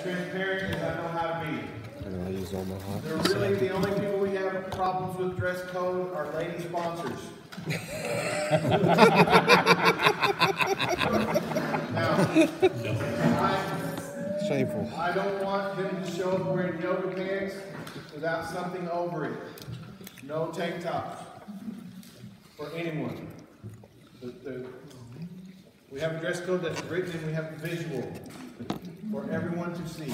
transparent as I know how to be. I use all my hot. They're really the only people we have problems with dress code are lady sponsors. Now, Shameful. I don't want them to show up wearing yoga pants without something over it. No tank tops for anyone. We have a dress code that's written and we have a visual for everyone to see.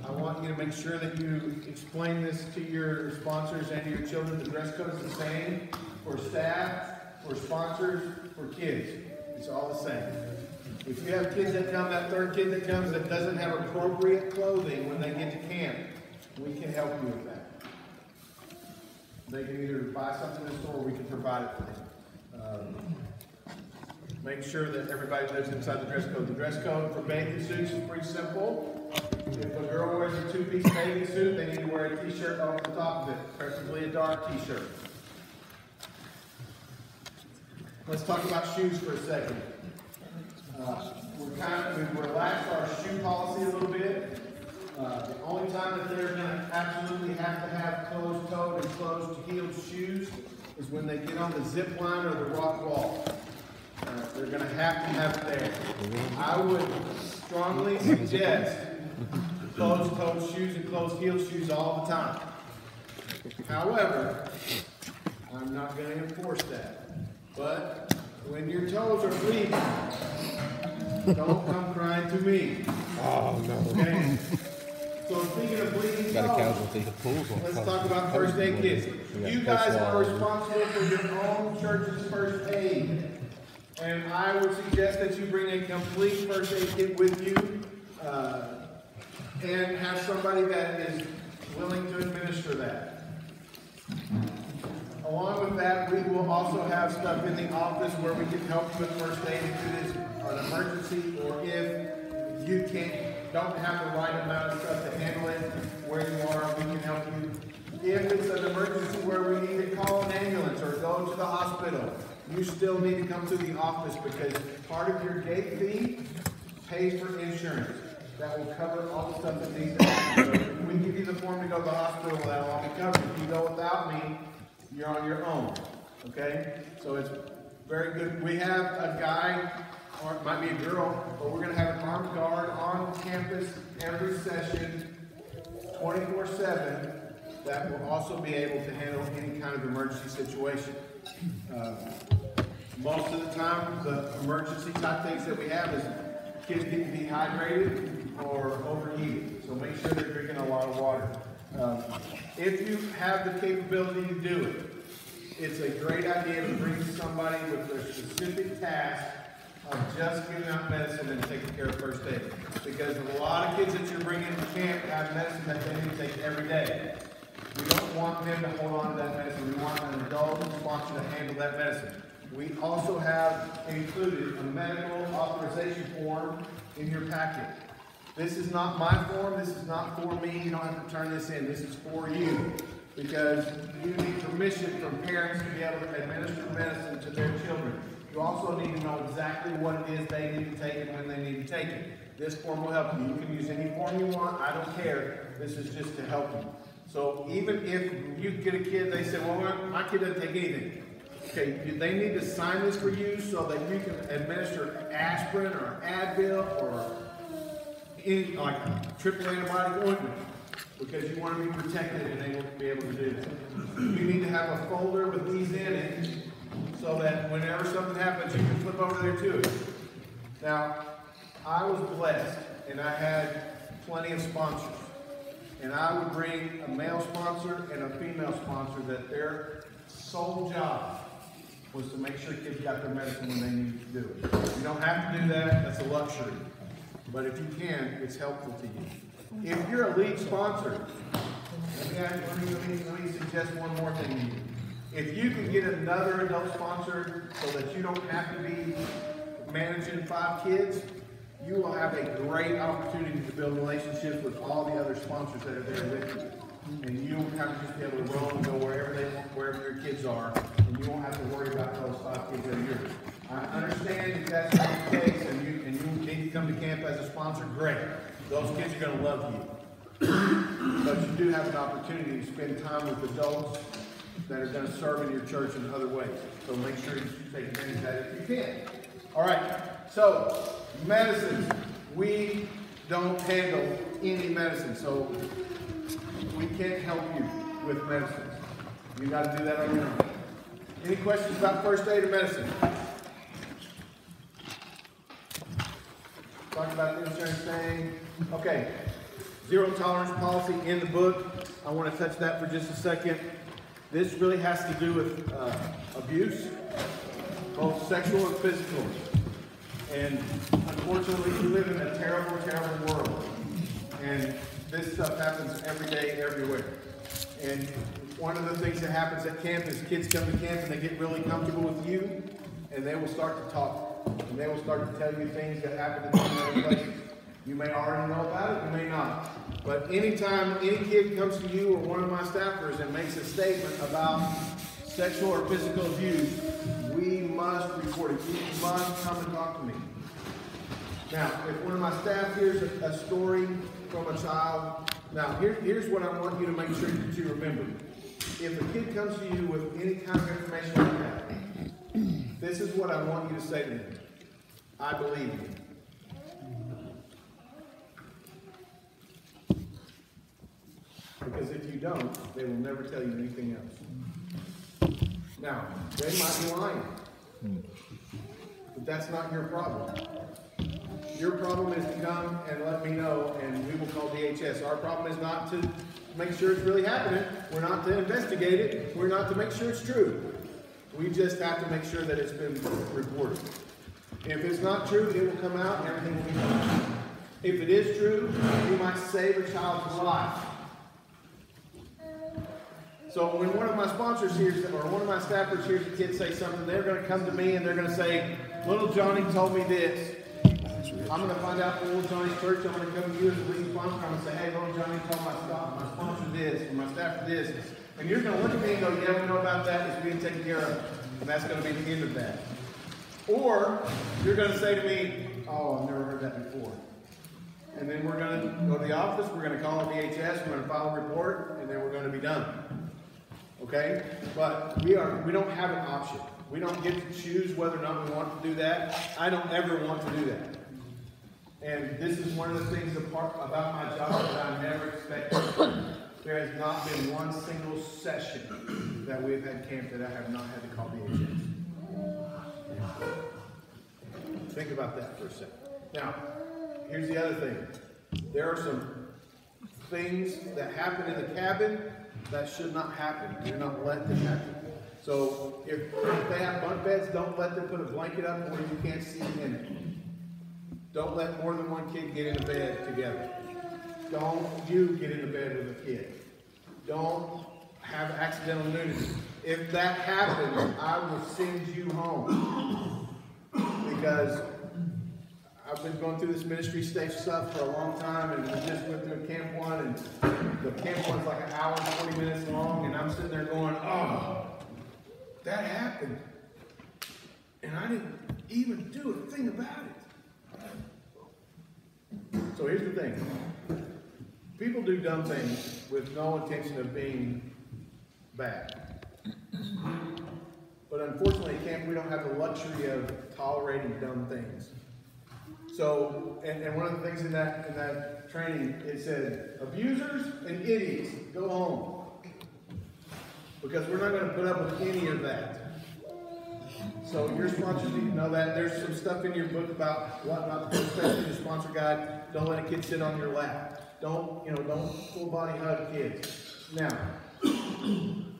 I want you to make sure that you explain this to your sponsors and to your children. The dress code is the same for staff, for sponsors, for kids. It's all the same. If you have kids that come, that third kid that comes that doesn't have appropriate clothing when they get to camp, we can help you with that. They can either buy something in the store or we can provide it for them. Make sure that everybody lives inside the dress code. The dress code for bathing suits is pretty simple. If a girl wears a two-piece bathing suit, they need to wear a t-shirt off the top of it, preferably a dark t-shirt. Let's talk about shoes for a second. We've relaxed our shoe policy a little bit. The only time that they're going to absolutely have to have closed-toed and closed-heeled shoes is when they get on the zip line or the rock wall. They're going to have it there. I would strongly suggest closed-toed shoes and closed-heeled shoes all the time. However, I'm not going to enforce that. But when your toes are bleeding, don't come crying to me. Oh, no. Okay? So speaking of bleeding toes, let's talk about first aid kits. You guys are responsible for your own church's first aid. And I would suggest that you bring a complete first aid kit with you and have somebody that is willing to administer that. Along with that, we will also have stuff in the office where we can help you with first aid if it is an emergency or if you don't have the right amount of stuff to handle it where you are, we can help you. If it's an emergency where we need to call an ambulance or go to the hospital, you still need to come to the office because part of your gate fee pays for insurance. That will cover all the stuff that needs to happen. So if we give you the form to go to the hospital, that'll all be covered. If you go without me, you're on your own. Okay? So it's very good. We have a guy, or it might be a girl, but we're going to have an armed guard on campus every session, 24/7, that will also be able to handle any kind of emergency situation. Most of the time, the emergency type things that we have is kids getting dehydrated or overheated. So make sure they're drinking a lot of water. If you have the capability to do it, it's a great idea to bring somebody with their specific task of just giving out medicine and taking care of first aid. Because a lot of kids that you're bringing to camp have medicine that they need to take every day. We don't want them to hold on to that medicine. We want an adult sponsor to handle that medicine. We also have included a medical authorization form in your packet. This is not my form. This is not for me. You don't have to turn this in. This is for you because you need permission from parents to be able to administer medicine to their children. You also need to know exactly what it is they need to take and when they need to take it. This form will help you. You can use any form you want. I don't care. This is just to help you. So even if you get a kid, they say, well, my kid doesn't take anything. Okay, they need to sign this for you so that you can administer aspirin or Advil or any, like a triple antibiotic ointment because you want to be protected and able to be able to do that. You need to have a folder with these in it so that whenever something happens, you can flip over there to it. Now, I was blessed and I had plenty of sponsors. And I would bring a male sponsor and a female sponsor that their sole job was to make sure kids got their medicine when they needed to do it. You don't have to do that. That's a luxury. But if you can, it's helpful to you. If you're a lead sponsor, let me suggest one more thing to you. If you can get another adult sponsor so that you don't have to be managing 5 kids, you will have a great opportunity to build relationships with all the other sponsors that are there with you. And you won't have to just be able to roll and go wherever your kids are, and you won't have to worry about those 5 kids that are yours. I understand if that's not the case and you need to come to camp as a sponsor, great. those kids are going to love you. But you do have an opportunity to spend time with adults that are going to serve in your church in other ways. So make sure you take advantage of that if you can. All right, so medicines. We don't handle any medicine, so we can't help you with medicines. You got to do that on your own. Any questions about first aid or medicine? Talk about the insurance thing. Okay, zero tolerance policy in the book. I want to touch that for just a second. This really has to do with abuse, both sexual and physical. And unfortunately, we live in a terrible, terrible world. And this stuff happens every day, everywhere. And one of the things that happens at camp is kids come to camp and they get really comfortable with you, and they will start to talk. And they will start to tell you things that happen to them in other places. You may already know about it, you may not. But anytime any kid comes to you or one of my staffers and makes a statement about sexual or physical abuse, we must report it. You must come and talk to me. Now, if one of my staff hears a story from a child, now here's what I want you to make sure that you remember. If a kid comes to you with any kind of information like that, this is what I want you to say to them. I believe you. Because if you don't, they will never tell you anything else. Now, they might be lying. But that's not your problem. Your problem is to come and let me know, and we will call DHS. Our problem is not to make sure it's really happening. We're not to investigate it. We're not to make sure it's true. We just have to make sure that it's been reported. If it's not true, it will come out and everything will be fine. If it is true, you might save a child's life. So when one of my sponsors hears, or one of my staffers hears a kid say something, they're going to come to me and they're going to say, little Johnny told me this. I'm going to find out from little Johnny's church. I'm going to come to you as a lead sponsor. I'm going to say, hey, little Johnny told my sponsor this, or my staffer this. And you're going to look at me and go, yeah, we know about that. It's being taken care of. And that's going to be the end of that. Or you're going to say to me, oh, I've never heard that before. And then we're going to go to the office. We're going to call DHS. We're going to file a report. And then we're going to be done. Okay? But we don't have an option. We don't get to choose whether or not we want to do that. I don't ever want to do that. And this is one of the things about my job that I never expected. There has not been one single session that we've had camp that I have not had to call DHS. Think about that for a second. Now, here's the other thing. There are some things that happen in the cabin that should not happen. Do not let them happen. So if they have bunk beds, don't let them put a blanket up where you can't see in it. Don't let more than one kid get in a bed together. Don't you get in the bed with a kid. Don't have accidental nudity. If that happens, I will send you home. Because I've been going through this ministry stage stuff for a long time, and we just went through Camp 1, and the Camp 1's like an hour and 40 minutes long, and I'm sitting there going, oh, that happened. And I didn't even do a thing about it. So here's the thing. People do dumb things with no intention of being bad. But unfortunately at camp we don't have the luxury of tolerating dumb things. So, and one of the things in that training, it said, abusers and idiots, go home. Because we're not going to put up with any of that. So your sponsors need to know that. There's some stuff in your book about what not to do, especially in your sponsor guide. Don't let a kid sit on your lap. Don't full body hug kids. Now,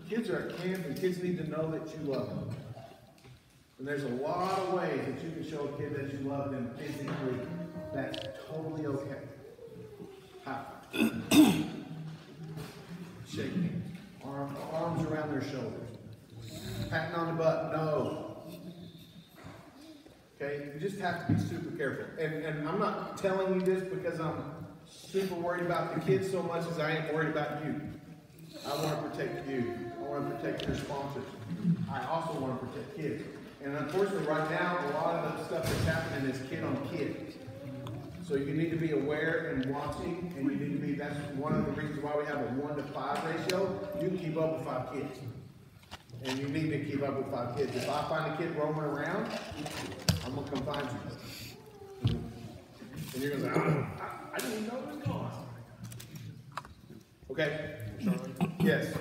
kids are at camp and kids need to know that you love them. And there's a lot of ways that you can show a kid that you love them physically. That's totally okay. How? Shaking. Arms around their shoulders. Patting on the butt. No. Okay? You just have to be super careful. And I'm not telling you this because I'm super worried about the kids so much as I am worried about you. I want to protect you. I want to protect your sponsors. I also want to protect kids. And unfortunately, right now, a lot of the stuff that's happening is kid on kid. So you need to be aware and watching, and you need to be, that's one of the reasons why we have a 1 to 5 ratio. You can keep up with 5 kids. And you need to keep up with 5 kids. If I find a kid roaming around, I'm going to come find you. And you're going to say, I didn't even know it was gone. Okay? Yes?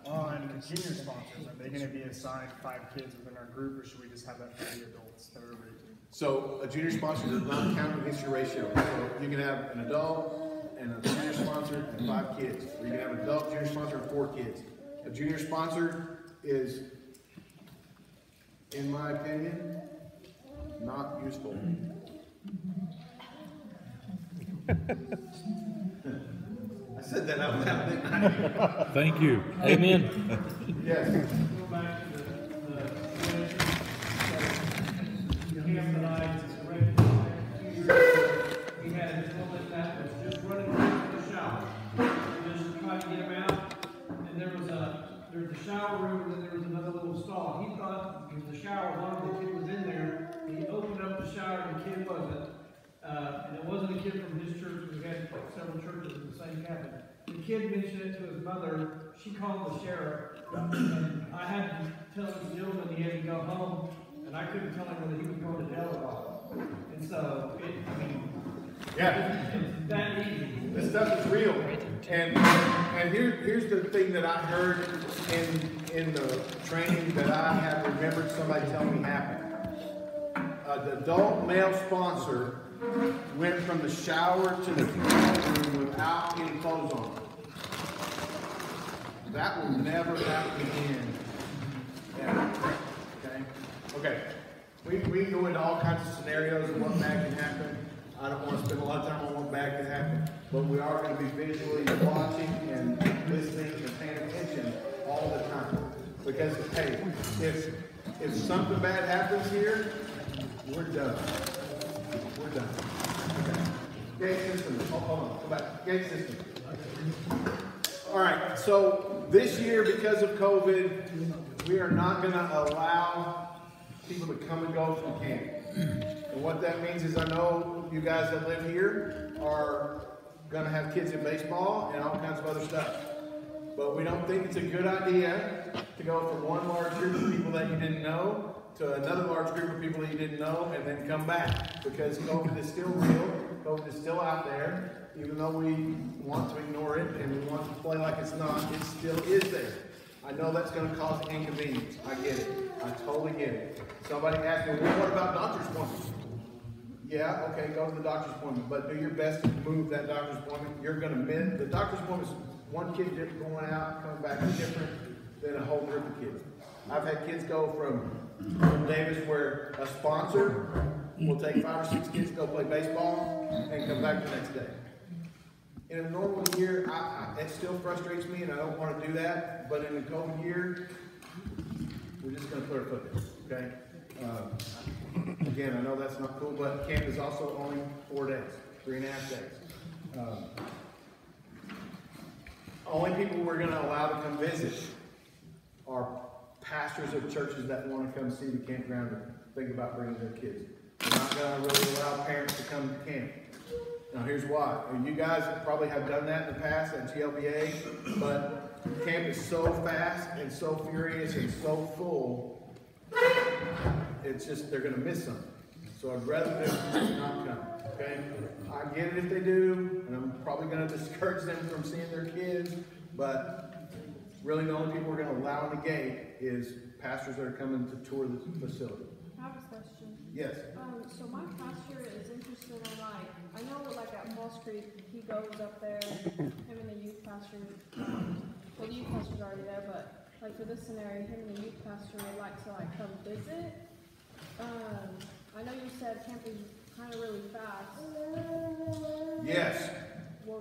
On junior sponsors, are they going to be assigned 5 kids within our group, or should we just have that for the adults that are over 18? So a junior sponsor does not count against your ratio. So you can have an adult and a junior sponsor and 5 kids. Or you can have an adult junior sponsor and 4 kids. A junior sponsor is, in my opinion, not useful. I said that out loud, didn't I? Thank you. Amen. Yes. Go back to the camp that I rented. We had a gentleman that was just running to the shower. We just tried to get him out, and there was a shower room, and then there was another little stall. He thought it was the shower, one of the kid was in there. He opened up the shower, and the kid wasn't. And it wasn't a kid from his church. We had several churches in the same cabin. The kid mentioned it to his mother. She called the sheriff, and I had to tell this gentleman he had to go home, and I couldn't tell him whether he was going to jail or not. And so, Yeah. it's that easy. This stuff is real. And here's the thing that I heard in the training that I have remembered somebody telling me happened. The adult male sponsor went from the shower to the room without any clothes on. That will never happen again. Ever. Okay? We can go into all kinds of scenarios of what bad can happen. I don't want to spend a lot of time on what bad can happen, but we are going to be visually watching and listening and paying attention all the time. Because, hey, if something bad happens here, we're done. We're done. Okay. Gate system. Oh, hold on. Go back. Gate system. All right. So this year, because of COVID, we are not going to allow people to come and go from camp. And what that means is, I know you guys that live here are going to have kids in baseball and all kinds of other stuff. But we don't think it's a good idea to go from one large group of people that you didn't know to another large group of people that you didn't know and then come back. Because COVID is still real. COVID is still out there. Even though we want to ignore it and we want to play like it's not, it still is there. I know that's going to cause inconvenience. I get it. I totally get it. Somebody asked me, well, what about doctor's appointments? Yeah, okay, go to the doctor's appointment, but do your best to move that doctor's appointment. You're going to miss the doctor's appointment. One kid going out, coming back is different than a whole group of kids. I've had kids go from Davis where a sponsor will take 5 or 6 kids to go play baseball and come back the next day. In a normal year, it still frustrates me, and I don't want to do that. But in a COVID year, we're just going to put our foot in. Okay. Again, I know that's not cool, but camp is also only 4 days, 3.5 days. Only people we're going to allow to come visit are pastors of churches that want to come see the campground and think about bringing their kids. We're not going to really allow parents to come to camp. Now here's why. You guys probably have done that in the past at GLBA, but camp is so fast and so furious and so full, it's just they're going to miss something. So I'd rather them not come. Okay? I get it if they do, and I'm probably going to discourage them from seeing their kids, but really the only people we're going to allow in the gate is pastors that are coming to tour the facility. I have a question. Yes. So my pastor is interested in I know like at Falls Creek, he goes up there, him and the youth pastor, well the youth pastor's already there, but like for this scenario, him and the youth pastor would like to come visit. I know you said camp is kind of really fast. Yes.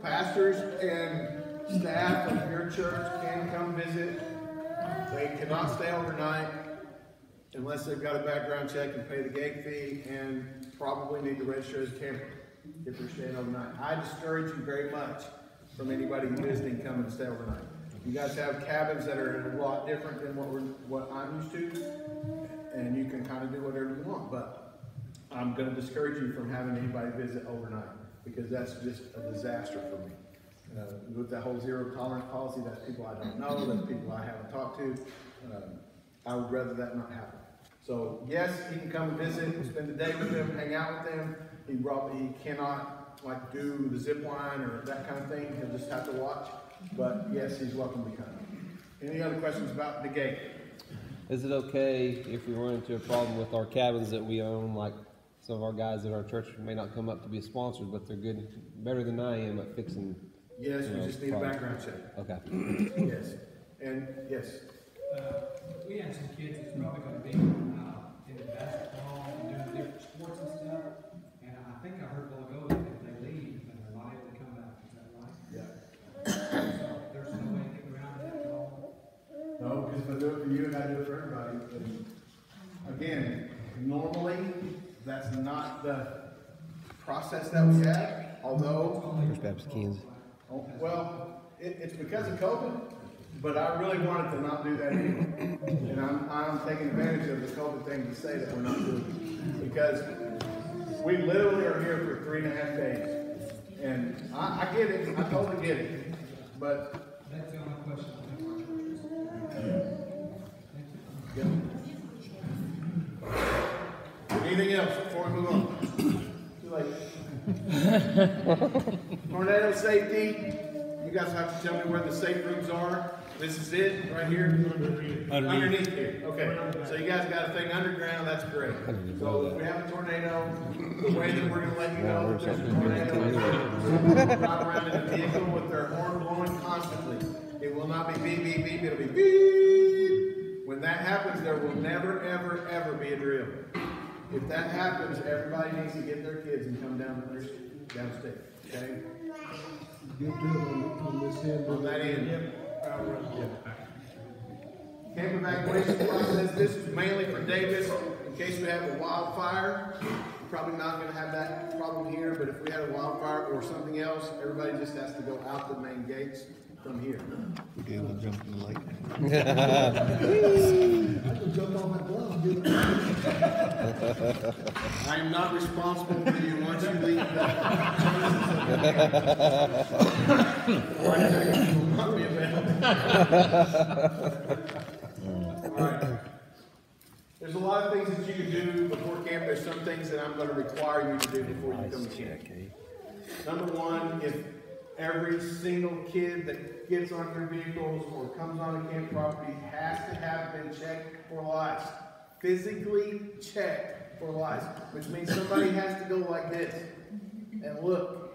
Pastors and staff of your church can come visit. They cannot stay overnight unless they've got a background check and pay the gate fee and probably need to register as a camper if they're staying overnight. I discourage you very much from anybody visiting coming to stay overnight. You guys have cabins that are a lot different than what I'm used to, and you can kind of do whatever you want. But I'm gonna discourage you from having anybody visit overnight, because that's just a disaster for me. With that whole zero tolerance policy, that's people I don't know, that's people I haven't talked to. I would rather that not happen. So yes, he can come and visit, spend the day with them, hang out with them. He cannot like do the zip line or that kind of thing. He'll just have to watch. But yes, he's welcome to come. Any other questions about the gate? Is it okay if we run into a problem with our cabins that we own? Like some of our guys at our church may not come up to be sponsored, but they're good, better than I am at fixing. Yes, we just need a background check. Okay. Yes. And yes. We have some kids that's probably going to be into basketball and doing different sports and stuff. And I think I heard a while ago that if they leave, then they're not able to come back. Is that right? Yeah. So there's no way to get around that at all. No, because if I do it for you, I do it for everybody. And again, normally that's not the process that we have. Although, First Baptist Kansas. well, it's because of COVID. But I really wanted to not do that anymore. And I'm taking advantage of the COVID thing to say that we're not doing it. Because we literally are here for 3.5 days. And I get it. I totally get it. But That's the only question I have. anything else before we move on? Too late. Tornado safety. You guys have to tell me where the safe rooms are. This is it, right here? Underneath here. Okay. So you guys got a thing underground, that's great. So if we have a tornado, the way that we're gonna let you know that there's a tornado is drive around in a vehicle with their horn blowing constantly. It will not be beep, beep, beep, it'll be beep. When that happens, there will never, ever, ever be a drill. If that happens, everybody needs to get their kids and come downstairs, okay? On that end. Camp evacuation process, this is mainly for Davis in case we have a wildfire. We're probably not going to have that problem here, but if we had a wildfire or something else, everybody just has to go out the main gates from here. We'll be able to jump in the lake. I can jump on my glove, dude. I am not responsible for you once you leave not be available. All right. There's a lot of things that you can do before camp. There's some things that I'm going to require you to do before you come to camp. Number one, if every single kid that gets on your vehicles or comes on a camp property has to have been checked for lice. Physically checked for lice, which means somebody has to go like this and look.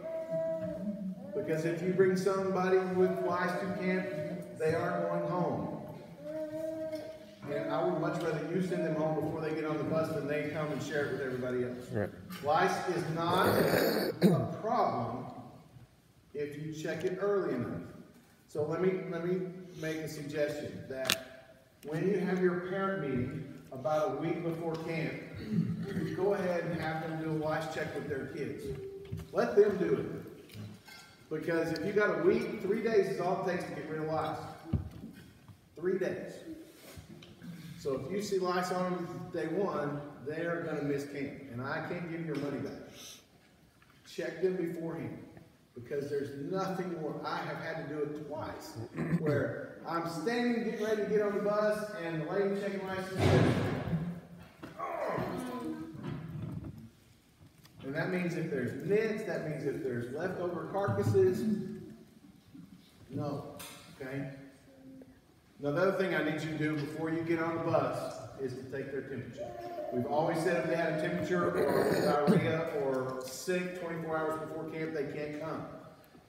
Because if you bring somebody with lice to camp, they are going home. And I would much rather you send them home before they get on the bus than they come and share it with everybody else. Right. Lice is not a problem if you check it early enough. So let me make a suggestion that when you have your parent meeting about a week before camp, go ahead and have them do a lice check with their kids. Let them do it. Because if you got a week, 3 days is all it takes to get rid of lice. 3 days. So if you see lice on them day one, they're going to miss camp. And I can't give your money back. Check them beforehand. Because there's nothing more. I have had to do it twice. Where I'm standing, getting ready to get on the bus, and the lady checking lice says, oh. And that means if there's nits, that means if there's leftover carcasses, no. Okay? Now, the other thing I need you to do before you get on the bus is to take their temperature. We've always said if they had a temperature or diarrhea or sick 24 hours before camp, they can't come.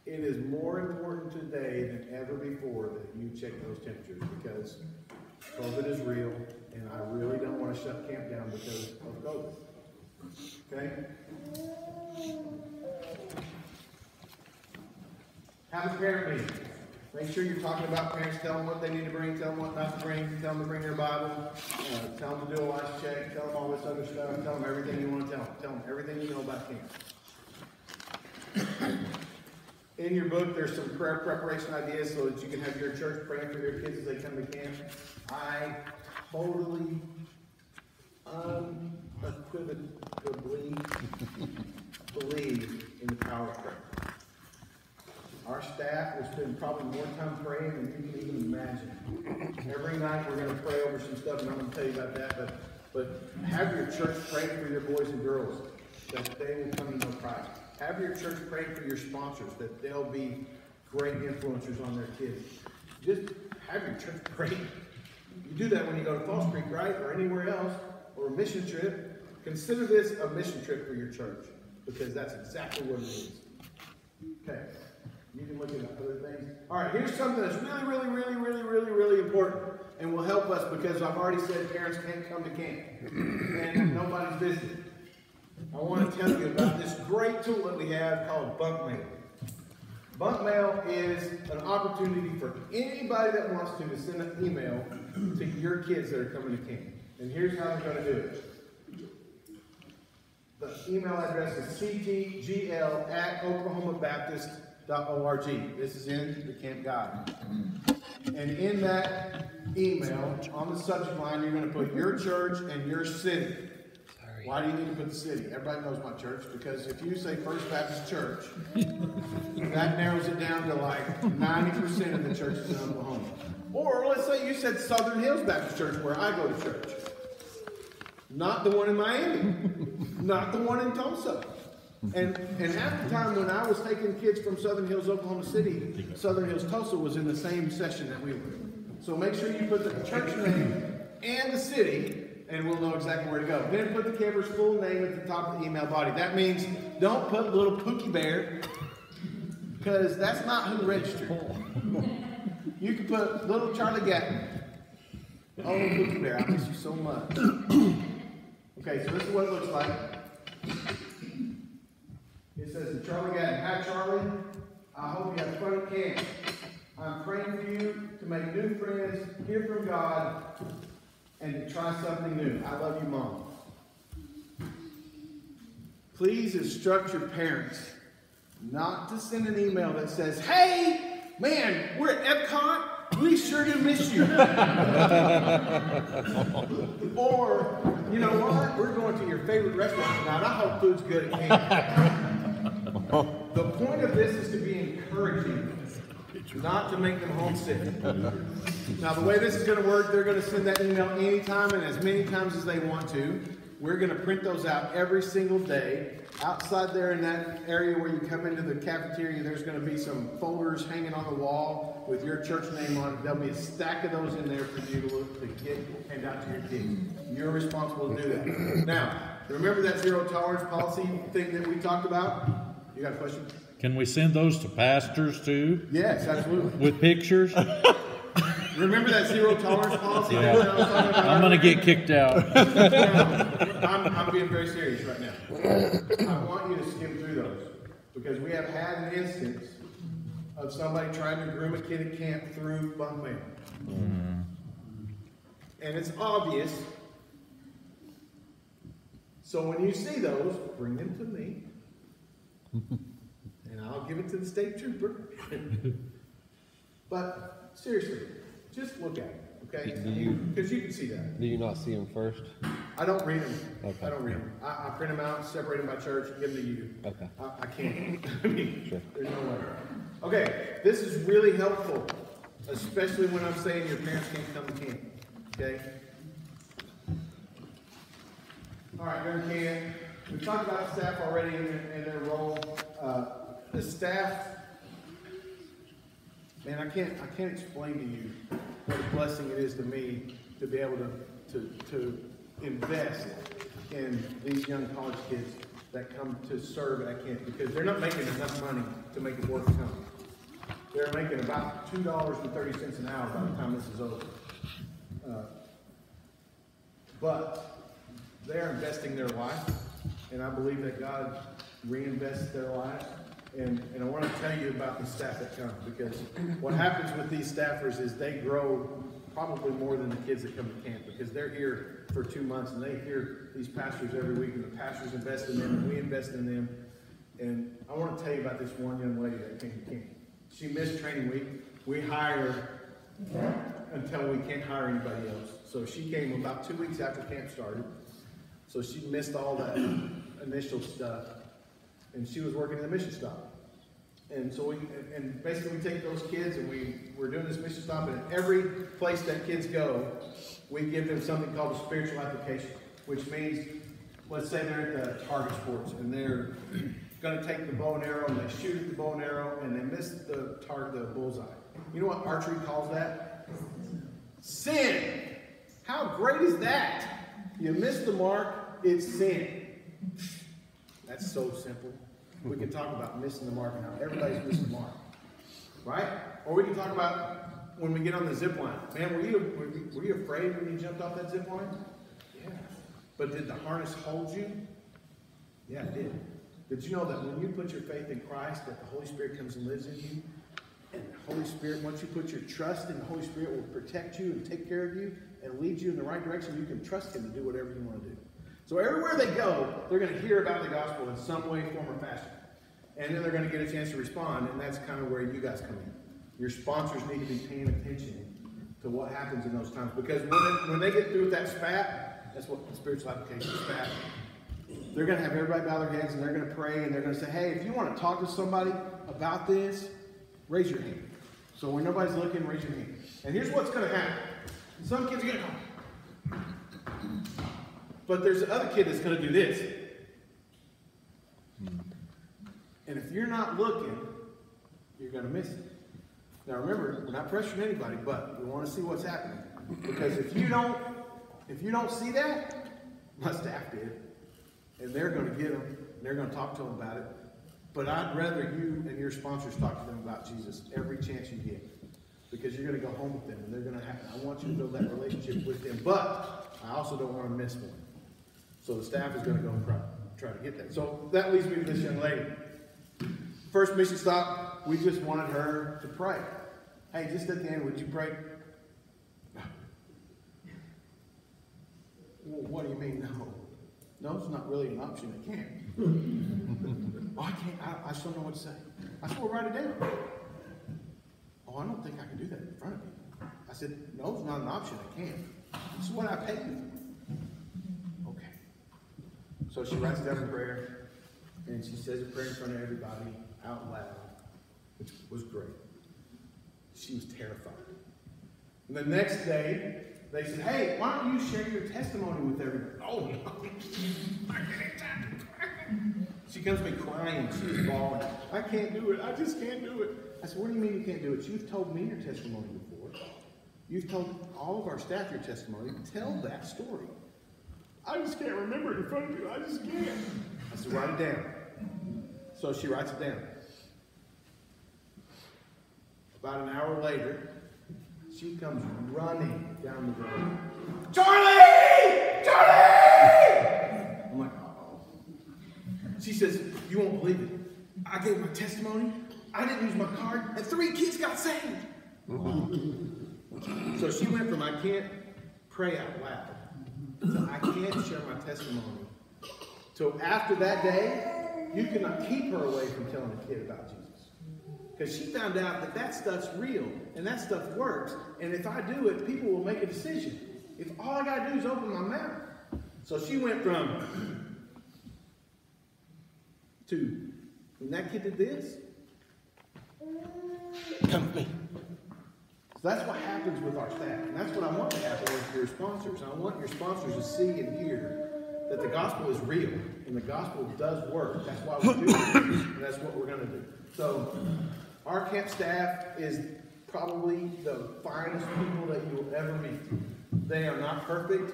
It is more important today than ever before that you check those temperatures because COVID is real, and I really don't want to shut camp down because of COVID. Okay? Have a parent meeting. Make sure you're talking about parents. Tell them what they need to bring, tell them what not to bring, tell them to bring their Bible, tell them to do a lice check, tell them all this other stuff, tell them everything you want to tell them. Tell them everything you know about camp. In your book, there's some prayer preparation ideas so that you can have your church praying for your kids as they come to camp. I totally unequivocally believe in the power of prayer. Our staff will spend probably more time praying than you can even imagine. Every night we're going to pray over some stuff, and I'm going to tell you about that. But have your church pray for your boys and girls that they will come to know Christ. Have your church pray for your sponsors that they'll be great influencers on their kids. Just have your church pray. You do that when you go to Falls Creek, right, or anywhere else, or a mission trip. Consider this a mission trip for your church, because that's exactly what it is. Okay. You can look at other things. All right, here's something that's really important and will help us, because I've already said parents can't come to camp and nobody's visiting. I want to tell you about this great tool that we have called bunk mail. Bunk mail is an opportunity for anybody that wants to send an email to your kids that are coming to camp. And here's how they're going to do it. The email address is ctgl@oklahomabaptist.org. This is in the camp guide. And in that email, on the subject line, you're going to put your church and your city. Why do you need to put the city? Everybody knows my church, because if you say First Baptist Church, that narrows it down to like 90% of the churches in Oklahoma. Or let's say you said Southern Hills Baptist Church, where I go to church. Not the one in Miami. Not the one in Tulsa. And half the time when I was taking kids from Southern Hills, Oklahoma City, Southern Hills, Tulsa was in the same session that we were in. So make sure you put the church name and the city, and we'll know exactly where to go. Then put the camper's full name at the top of the email body. That means don't put little Pookie Bear, because that's not who registered. You can put little Charlie Gatton. Oh, Pookie Bear, I miss you so much. Okay, so this is what it looks like. It says to Charlie Gatton, "Hi Charlie, I hope you have fun at camp. I'm praying for you to make new friends, hear from God, and to try something new. I love you, Mom." Please instruct your parents not to send an email that says, "Hey, man, we're at Epcot. We sure do miss you." Or, "You know what? We're going to your favorite restaurant tonight. I hope food's good at camp." The point of this is to be encouraging, not to make them homesick. Now, the way this is going to work, they're going to send that email anytime and as many times as they want to. We're going to print those out every single day. Outside there in that area where you come into the cafeteria, there's going to be some folders hanging on the wall with your church name on it. There'll be a stack of those in there for you to hand out to your kids. You're responsible to do that. Now, remember that zero tolerance policy thing that we talked about? You got a question? Can we send those to pastors too? Yes, absolutely. With pictures? Remember that zero tolerance policy? Yeah. I'm going to get kicked out. I'm being very serious right now. I want you to skim through those, because we have had an instance of somebody trying to groom a kid at camp through bunk mail. And it's obvious. So when you see those, bring them to me. And I'll give it to the state trooper. But seriously, just look at it, okay? Because you can see that. Do you not see them first? I don't read them. Okay. I don't read them. I print them out, separate them by church, give them to you. Okay. I can't. I mean, Sure. There's no way. Okay, this is really helpful, especially when I'm saying your parents can't come to camp. Okay? All right, during camp, we talked about staff already and their role. The staff, man, I can't explain to you what a blessing it is to me to be able to invest in these young college kids that come to serve at camp, because they're not making enough money to make it worth coming. They're making about $2.30 an hour by the time this is over. But they're investing their life, and I believe that God reinvests their life. And I want to tell you about the staff that come, because what happens with these staffers is they grow probably more than the kids that come to camp, because they're here for 2 months and they hear these pastors every week, and the pastors invest in them and we invest in them. And I want to tell you about this one young lady that came to camp. She missed training week. We hire her until we can't hire anybody else. So she came about 2 weeks after camp started. So she missed all that initial stuff, and she was working in the mission stop. And so basically we take those kids and we're doing this mission stop, and at every place that kids go, we give them something called a spiritual application, which means, let's say they're at the target sports and they're going to take the bow and arrow and they shoot at the bow and arrow and they miss the bullseye. You know what archery calls that? Sin. How great is that? You miss the mark, it's sin. That's so simple. We can talk about missing the mark and how everybody's missing the mark, right? Or we can talk about when we get on the zip line. Man, were you afraid when you jumped off that zip line? Yeah. But did the harness hold you? Yeah, it did. Did you know that when you put your faith in Christ, that the Holy Spirit comes and lives in you? And the Holy Spirit, once you put your trust in the Holy Spirit, will protect you and take care of you and lead you in the right direction. You can trust Him to do whatever you want to do. So everywhere they go, they're going to hear about the gospel in some way, form, or fashion. And then they're going to get a chance to respond, and that's kind of where you guys come in. Your sponsors need to be paying attention to what happens in those times. Because when they get through with that spat, that's what the spiritual application is, spat. They're going to have everybody bow their heads, and they're going to pray, and they're going to say, hey, if you want to talk to somebody about this, raise your hand. So when nobody's looking, raise your hand. And here's what's going to happen. Some kids are going to come. But there's the other kid that's going to do this. And if you're not looking, you're going to miss it. Now remember, we're not pressuring anybody, but we want to see what's happening. Because if you don't see that, my staff did. And they're going to get them, and they're going to talk to them about it. But I'd rather you and your sponsors talk to them about Jesus every chance you get. Because you're going to go home with them, and they're going to have, I want you to build that relationship with them. But I also don't want to miss one. So the staff is going to go and try to get that. So that leads me to this young lady. First mission stop, we just wanted her to pray. Hey, just at the end, would you pray? Well, what do you mean, no? No, it's not really an option. I can't. Oh, I can't. I just don't know what to say. I said, well, write it down. Oh, I don't think I can do that in front of you. I said, no, it's not an option. I can't. This is what I paid you for. Okay. So she writes down a prayer, and she says a prayer in front of everybody out loud, which was great. She was terrified. And the next day, they said, hey, why don't you share your testimony with everybody? Oh, no. She comes to me crying. She's bawling. I can't do it. I just can't do it. I said, what do you mean you can't do it? You've told me your testimony before. You've told all of our staff your testimony. Tell that story. I just can't remember it in front of you. I just can't. I said, write it down. So she writes it down. About an hour later, she comes running down the road. Charlie! Charlie! I'm like, uh-oh. She says, you won't believe it. I gave my testimony. I didn't use my card, and 3 kids got saved. So she went from I can't pray out loud to I can't share my testimony. So after that day, you cannot keep her away from telling a kid about Jesus. Because she found out that that stuff's real, and that stuff works, and if I do it, people will make a decision. If all I got to do is open my mouth. So she went from to, when that kid did this, come with me. So that's what happens with our staff, and that's what I want to happen with your sponsors. I want your sponsors to see and hear that the gospel is real, and the gospel does work. That's why we do it, and that's what we're going to do. So our camp staff is probably the finest people that you will ever meet. They are not perfect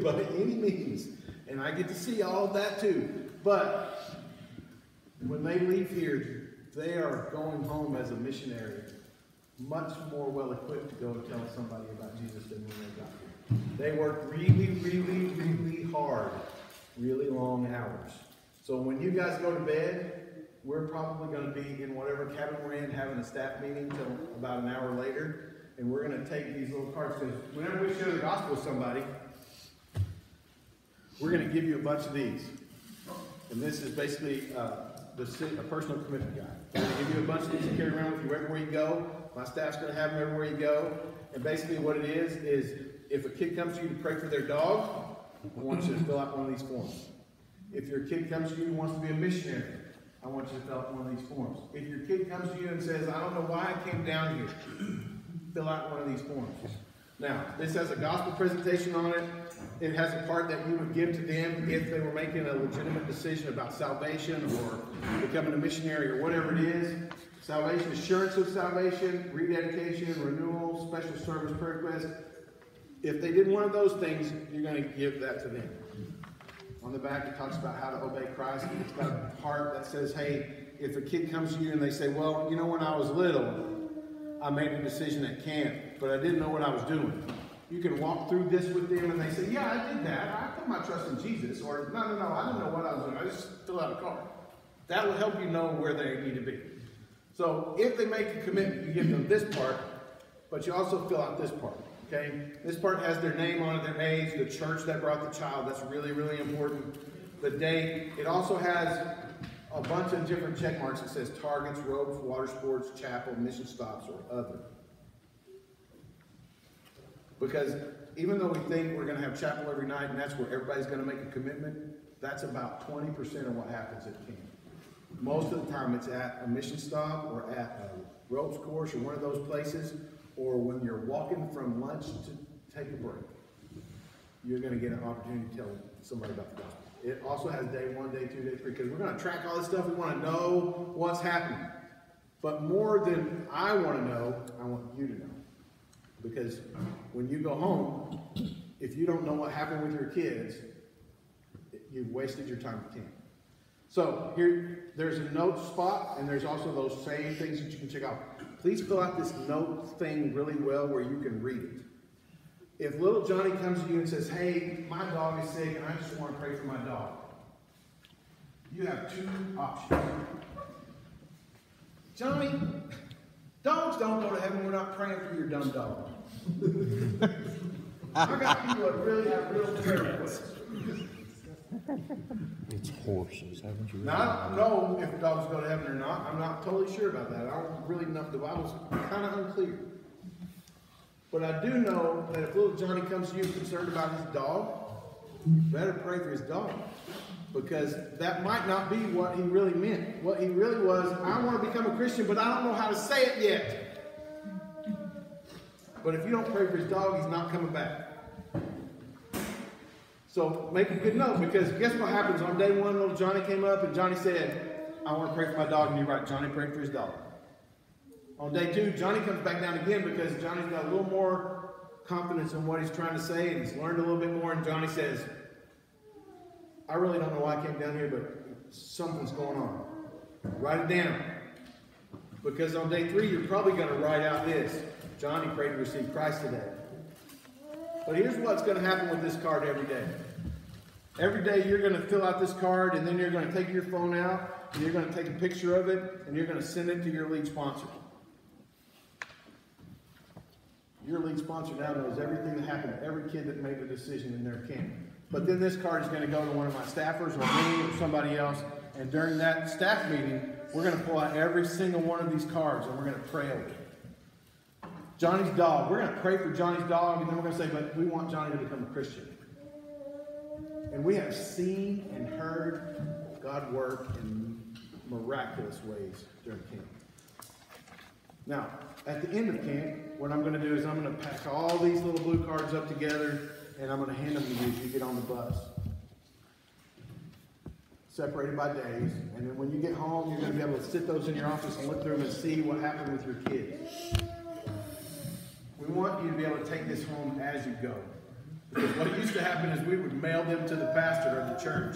by any means, and I get to see all of that too. But when they leave here, they are going home as a missionary, much more well equipped to go and tell somebody about Jesus than when they got here. They work really, really, really hard, really long hours. So when you guys go to bed, we're probably going to be in whatever cabin we're in, having a staff meeting till about an hour later, and we're going to take these little cards, because whenever we share the gospel with somebody, we're going to give you a bunch of these. And this is basically a personal commitment guide. We're going to give you a bunch of these to carry around with you everywhere you go. My staff's going to have them everywhere you go. And basically what it is if a kid comes to you to pray for their dog, I want you to fill out one of these forms. If your kid comes to you and wants to be a missionary, I want you to fill out one of these forms. If your kid comes to you and says, I don't know why I came down here, fill out one of these forms. Now, this has a gospel presentation on it. It has a part that you would give to them if they were making a legitimate decision about salvation or becoming a missionary or whatever it is. Salvation, assurance of salvation, rededication, renewal, special service prayer request. If they did one of those things, you're going to give that to them. On the back, it talks about how to obey Christ. It's got a part that says, hey, if a kid comes to you and they say, well, you know, when I was little, I made a decision at camp, but I didn't know what I was doing. You can walk through this with them and they say, yeah, I did that. I put my trust in Jesus. Or, no, I didn't know what I was doing. I just filled out a card. That will help you know where they need to be. So if they make a commitment, you give them this part, but you also fill out this part. Okay? This part has their name on it, their age, the church that brought the child. That's really, really important. The date. It also has a bunch of different check marks. It says targets, ropes, water sports, chapel, mission stops, or other. Because even though we think we're going to have chapel every night and that's where everybody's going to make a commitment, that's about 20% of what happens at camp. Most of the time it's at a mission stop or at a ropes course or one of those places, or when you're walking from lunch to take a break. You're going to get an opportunity to tell somebody about the gospel. It also has day 1, day 2, day 3, because we're going to track all this stuff. We want to know what's happening. But more than I want to know, I want you to know. Because when you go home, if you don't know what happened with your kids, you've wasted your time at camp. So here, there's a note spot, and there's also those same things that you can check out. Please fill out this note thing really well where you can read it. If little Johnny comes to you and says, hey, my dog is sick and I just want to pray for my dog, you have 2 options. Johnny, dogs don't go to heaven. We're not praying for your dumb dog. I got people that really have real prayer requests. It's horses, haven't you? Now, I don't know if dogs go to heaven or not. I'm not totally sure about that. I don't really know. The Bible's kind of unclear. But I do know that if little Johnny comes to you concerned about his dog, you better pray for his dog. Because that might not be what he really meant. What he really was, I want to become a Christian, but I don't know how to say it yet. But if you don't pray for his dog, he's not coming back. So make a good note, because guess what happens on day 1, little Johnny came up and Johnny said, I want to pray for my dog. And you're right, Johnny prayed for his dog. On day 2, Johnny comes back down again because Johnny's got a little more confidence in what he's trying to say, and he's learned a little bit more, and Johnny says, I really don't know why I came down here, but something's going on. Write it down. Because on day 3, you're probably going to write out this. Johnny prayed to receive Christ today. But here's what's going to happen with this card every day. Every day you're going to fill out this card, and then you're going to take your phone out, and you're going to take a picture of it, and you're going to send it to your lead sponsor. Your lead sponsor now knows everything that happened to every kid that made a decision in their camp. But then this card is going to go to one of my staffers or me or somebody else, and during that staff meeting, we're going to pull out every single one of these cards, and we're going to pray over it. Johnny's dog. We're going to pray for Johnny's dog, and then we're going to say, but we want Johnny to become a Christian. And we have seen and heard God work in miraculous ways during camp. Now, at the end of camp, what I'm going to do is I'm going to pack all these little blue cards up together, and I'm going to hand them to you as you get on the bus. Separated by days. And then when you get home, you're going to be able to sit those in your office and look through them and see what happened with your kids. We want you to be able to take this home as you go. Because what used to happen is we would mail them to the pastor of the church.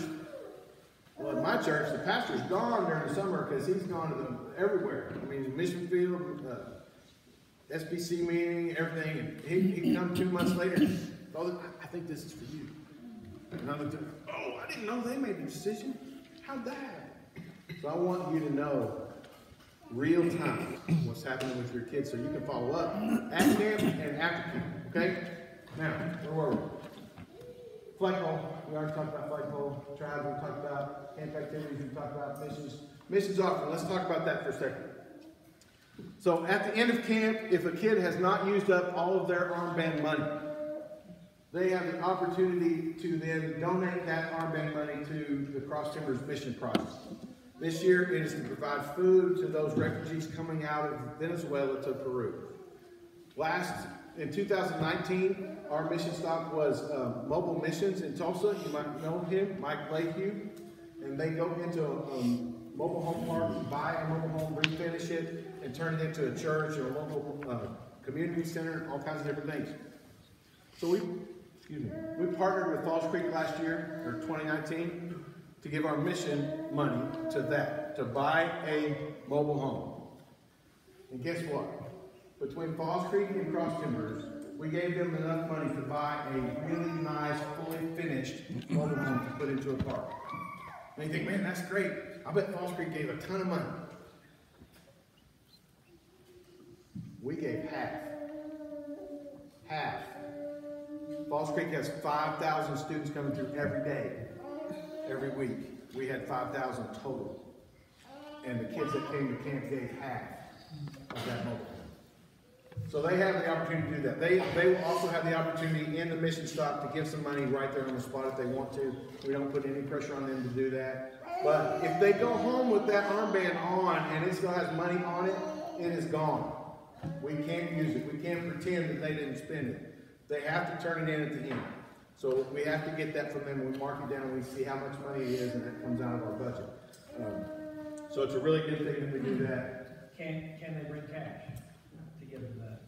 Well, in my church, the pastor's gone during the summer because he's gone to them everywhere. I mean, mission field, SBC meeting, everything. And he'd come 2 months later. Oh, I think this is for you. And I looked at him, oh, I didn't know they made the decision. How'd that happen? So I want you to know real time what's happening with your kids so you can follow up at camp and after camp. Okay? Now, where were we? Flagpole. We already talked about flagpole. Tribe, we talked about camp activities. We talked about missions. Missions offering. Let's talk about that for a second. So at the end of camp, if a kid has not used up all of their armband money, they have the opportunity to then donate that armband money to the Crosstimbers mission project. This year it is to provide food to those refugees coming out of Venezuela to Peru. In 2019, our mission stop was Mobile Missions in Tulsa. You might know him, Mike Lakeview. And they go into a mobile home park, buy a mobile home, refinish it, and turn it into a church or a local community center, all kinds of different things. So we partnered with Falls Creek last year, or 2019, to give our mission money to that, to buy a mobile home. And guess what? Between Falls Creek and Crosstimbers, we gave them enough money to buy a really nice, fully finished mobile home to put into a park. And you think, man, that's great. I bet Falls Creek gave a ton of money. We gave half. Half. Falls Creek has 5,000 students coming through every day, every week. We had 5,000 total. And the kids that came to camp gave half of that mobile home. So they have the opportunity to do that. They will also have the opportunity in the mission stop to give some money right there on the spot if they want to. We don't put any pressure on them to do that. But if they go home with that armband on and it still has money on it, it is gone. We can't use it. We can't pretend that they didn't spend it. They have to turn it in at the end. So we have to get that from them. We mark it down and we see how much money it is, and that comes out of our budget. So it's a really good thing that we do that. Can they bring cash to give them that?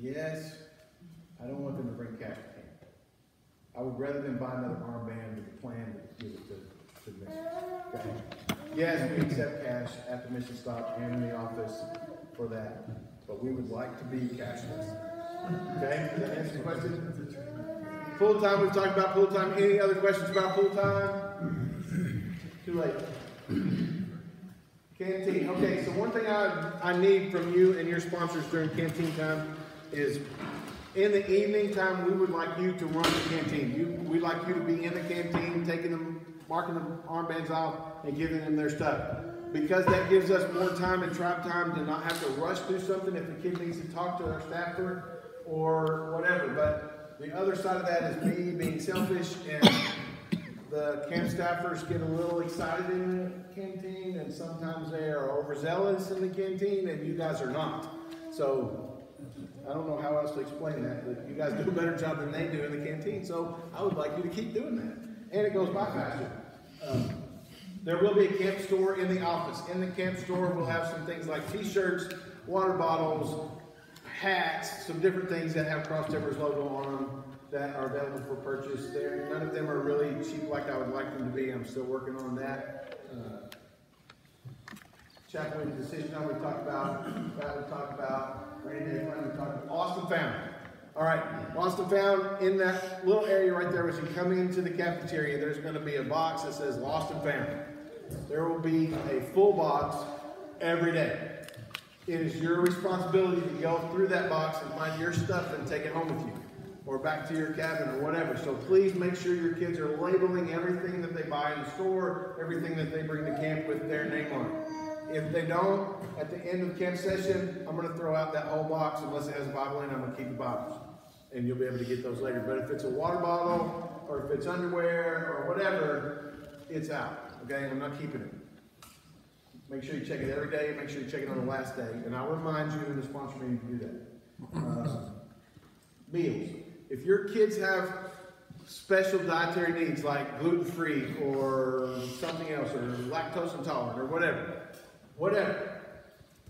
Yes, I don't want them to bring cash to camp. I would rather than buy another armband with a plan to give it to the mission. Okay? Yes, we accept cash at the mission stop and in the office for that, but we would like to be cashless. Okay? Does that answer your question? Pool time, we've talked about pool time. Any other questions about pool time? Too late. Canteen. Okay, so one thing I need from you and your sponsors during canteen time is in the evening time, we would like you to run the canteen. We'd like you to be in the canteen, taking them, marking the armbands off, and giving them their stuff. Because that gives us more time and tribe time to not have to rush through something if the kid needs to talk to our staffer or whatever. But the other side of that is me being selfish, and the camp staffers get a little excited in the canteen, and sometimes they are overzealous in the canteen, and you guys are not. So I don't know how else to explain that, but you guys do a better job than they do in the canteen, so I would like you to keep doing that. And it goes by faster. There will be a camp store in the office. In the camp store, we'll have some things like t-shirts, water bottles, hats, some different things that have Crosstimbers logo on them that are available for purchase there. None of them are really cheap like I would like them to be. I'm still working on that. Chaplain decision time we talked about, that we talked about, rainy day plan we talked about, Lost and Found. All right, Lost and Found, in that little area right there as you come into the cafeteria, there's going to be a box that says Lost and Found. There will be a full box every day. It is your responsibility to go through that box and find your stuff and take it home with you, or back to your cabin or whatever. So please make sure your kids are labeling everything that they buy in the store, everything that they bring to camp with their name on it. If they don't, at the end of the camp session, I'm going to throw out that whole box unless it has a Bible in it. I'm going to keep the Bibles, and you'll be able to get those later. But if it's a water bottle or if it's underwear or whatever, it's out. Okay, I'm not keeping it. Make sure you check it every day. Make sure you check it on the last day, and I'll remind you in the sponsor meeting to do that. Meals. If your kids have special dietary needs like gluten-free or something else, or lactose intolerant or whatever.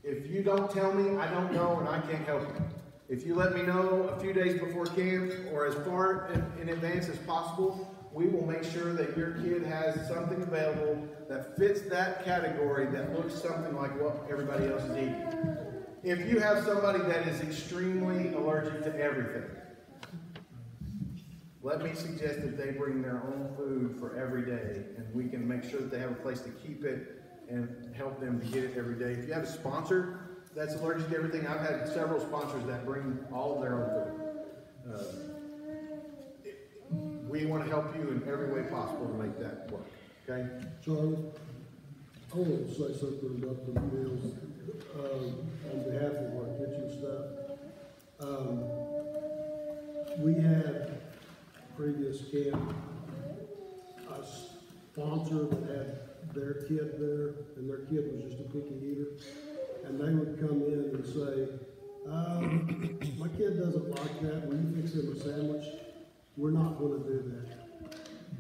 If you don't tell me, I don't know and I can't help you. If you let me know a few days before camp or as far in advance as possible, we will make sure that your kid has something available that fits that category that looks something like what everybody else is eating. If you have somebody that is extremely allergic to everything, let me suggest that they bring their own food for every day, and we can make sure that they have a place to keep it and help them to get it every day. If you have a sponsor that's allergic to everything, I've had several sponsors that bring all of their own food. We want to help you in every way possible to make that work. Okay? Charlie, I want to say something about the meals on behalf of our kitchen staff. We had previous camp, a sponsor that had their kid there, and their kid was just a picky eater. And they would come in and say, my kid doesn't like that, will you fix him a sandwich? We're not gonna do that.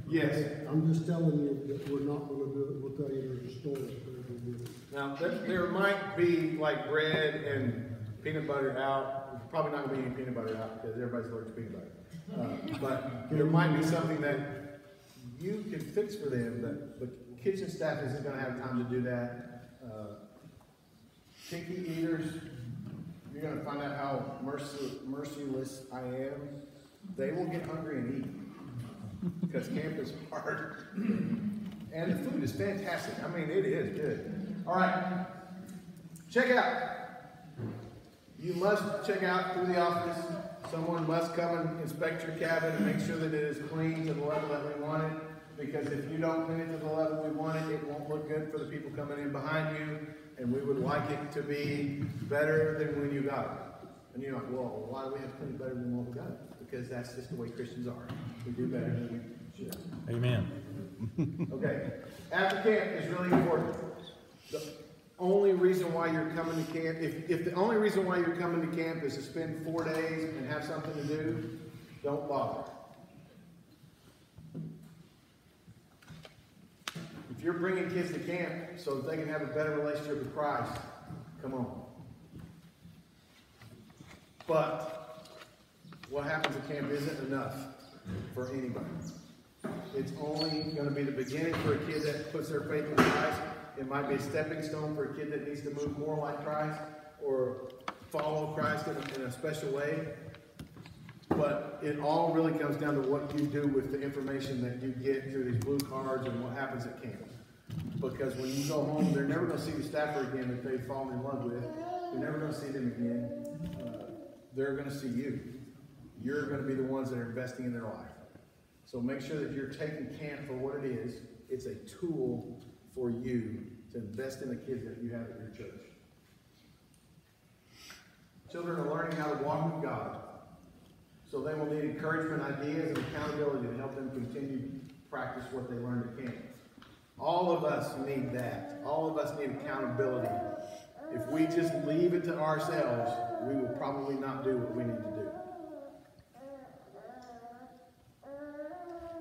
Yes. I'm just telling you that we're not gonna do it, we'll tell you there's a store that we do it. Now, there might be like bread and peanut butter out. There's probably not gonna be any peanut butter out because everybody's allergic to peanut butter. But there might be something that you can fix for them, but the kitchen staff isn't gonna have time to do that. Picky eaters, you're gonna find out how merciless I am. They will get hungry and eat because camp is hard. And the food is fantastic. I mean, it is good. All right, check out. You must check out through the office. Someone must come and inspect your cabin and make sure that it is clean to the level that we want it. Because if you don't clean it to the level we want it, it won't look good for the people coming in behind you. And we would like it to be better than when you got it. And you're like, well, why do we have to clean it better than what we got it? Because that's just the way Christians are. We do better than we should. Amen. Okay. After camp is really important. The only reason why you're coming to camp, if the only reason why you're coming to camp is to spend 4 days and have something to do, don't bother. If you're bringing kids to camp so that they can have a better relationship with Christ, come on. But what happens at camp isn't enough for anybody. It's only going to be the beginning for a kid that puts their faith in Christ. It might be a stepping stone for a kid that needs to move more like Christ or follow Christ in a special way. But it all really comes down to what you do with the information that you get through these blue cards and what happens at camp. Because when you go home, they're never going to see the staffer again that they've fallen in love with. They're never going to see them again. They're going to see you. You're going to be the ones that are investing in their life. So make sure that you're taking camp for what it is. It's a tool for you to invest in the kids that you have at your church. Children are learning how to walk with God. So they will need encouragement, ideas, and accountability to help them continue to practice what they learned at camp. All of us need that. All of us need accountability. If we just leave it to ourselves, we will probably not do what we need to do.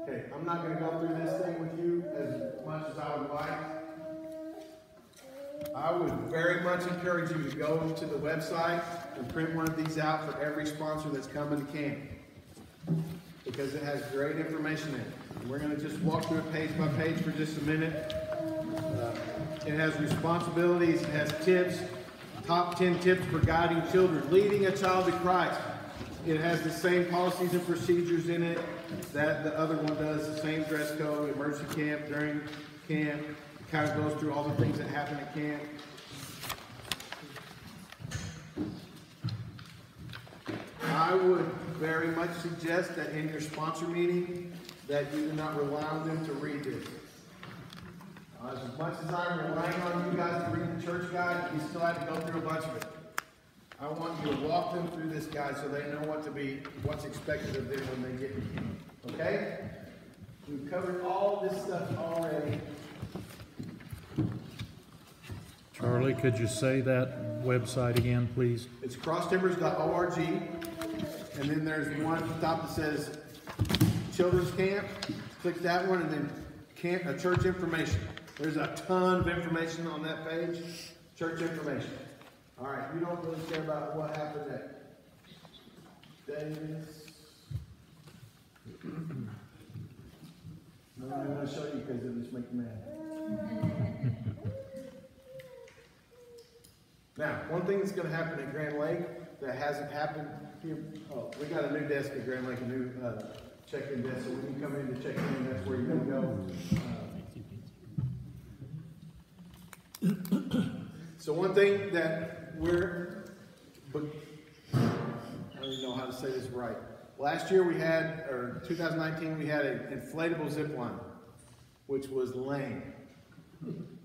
Okay, I'm not going to go through this thing with you as much as I would like. I would very much encourage you to go to the website and print one of these out for every sponsor that's coming to camp. Because it has great information in it. And we're going to just walk through it page by page for just a minute. It has responsibilities, it has tips, top 10 tips for guiding children, leading a child to Christ. It has the same policies and procedures in it that the other one does, the same dress code, emergency camp, during camp. It kind of goes through all the things that happen at camp. I would very much suggest that in your sponsor meeting that you do not rely on them to read this. As much as I'm relying on you guys to read the church guide, you still have to go through a bunch of it. I want you to walk them through this guide so they know what's expected of them when they get here. Okay? We've covered all this stuff already. Charlie, could you say that website again, please? It's crosstimbers.org, and then there's one at the top that says Children's Camp. Click that one, and then church information. There's a ton of information on that page. Church information. All right, you don't really care about what happened at Davis. No, I want to show you because it'll just make you mad. Now, one thing that's going to happen at Grand Lake that hasn't happened here. Oh, we got a new desk at Grand Lake, a new check-in desk. So when you come in to check in, that's where you're going to go. So one thing that I don't even know how to say this right. Last year 2019, we had an inflatable zip line, which was lame,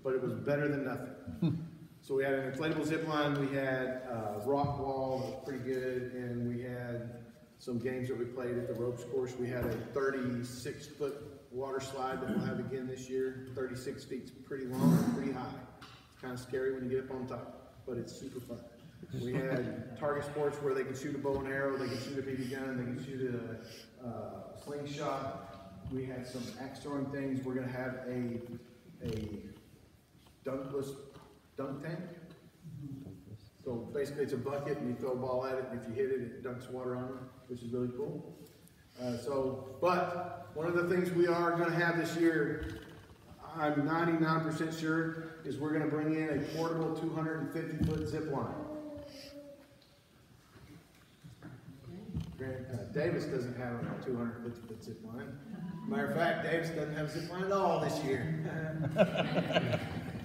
but it was better than nothing. So we had an inflatable zip line, we had a rock wall that was pretty good, and we had some games that we played at the ropes course. We had a 36-foot water slide that we'll have again this year. 36 feet's pretty long and pretty high. It's kind of scary when you get up on top, but it's super fun. We had target sports where they can shoot a bow and arrow, they can shoot a BB gun, they can shoot a slingshot. We had some axe throwing things. We're going to have a dunkless dunk tank. So basically it's a bucket and you throw a ball at it, and if you hit it, it dunks water on it, which is really cool. But one of the things we are going to have this year, I'm 99% sure, is we're going to bring in a portable 250-foot zip line. Davis doesn't have a 250-foot zip line. Matter of fact, Davis doesn't have a zip line at all this year.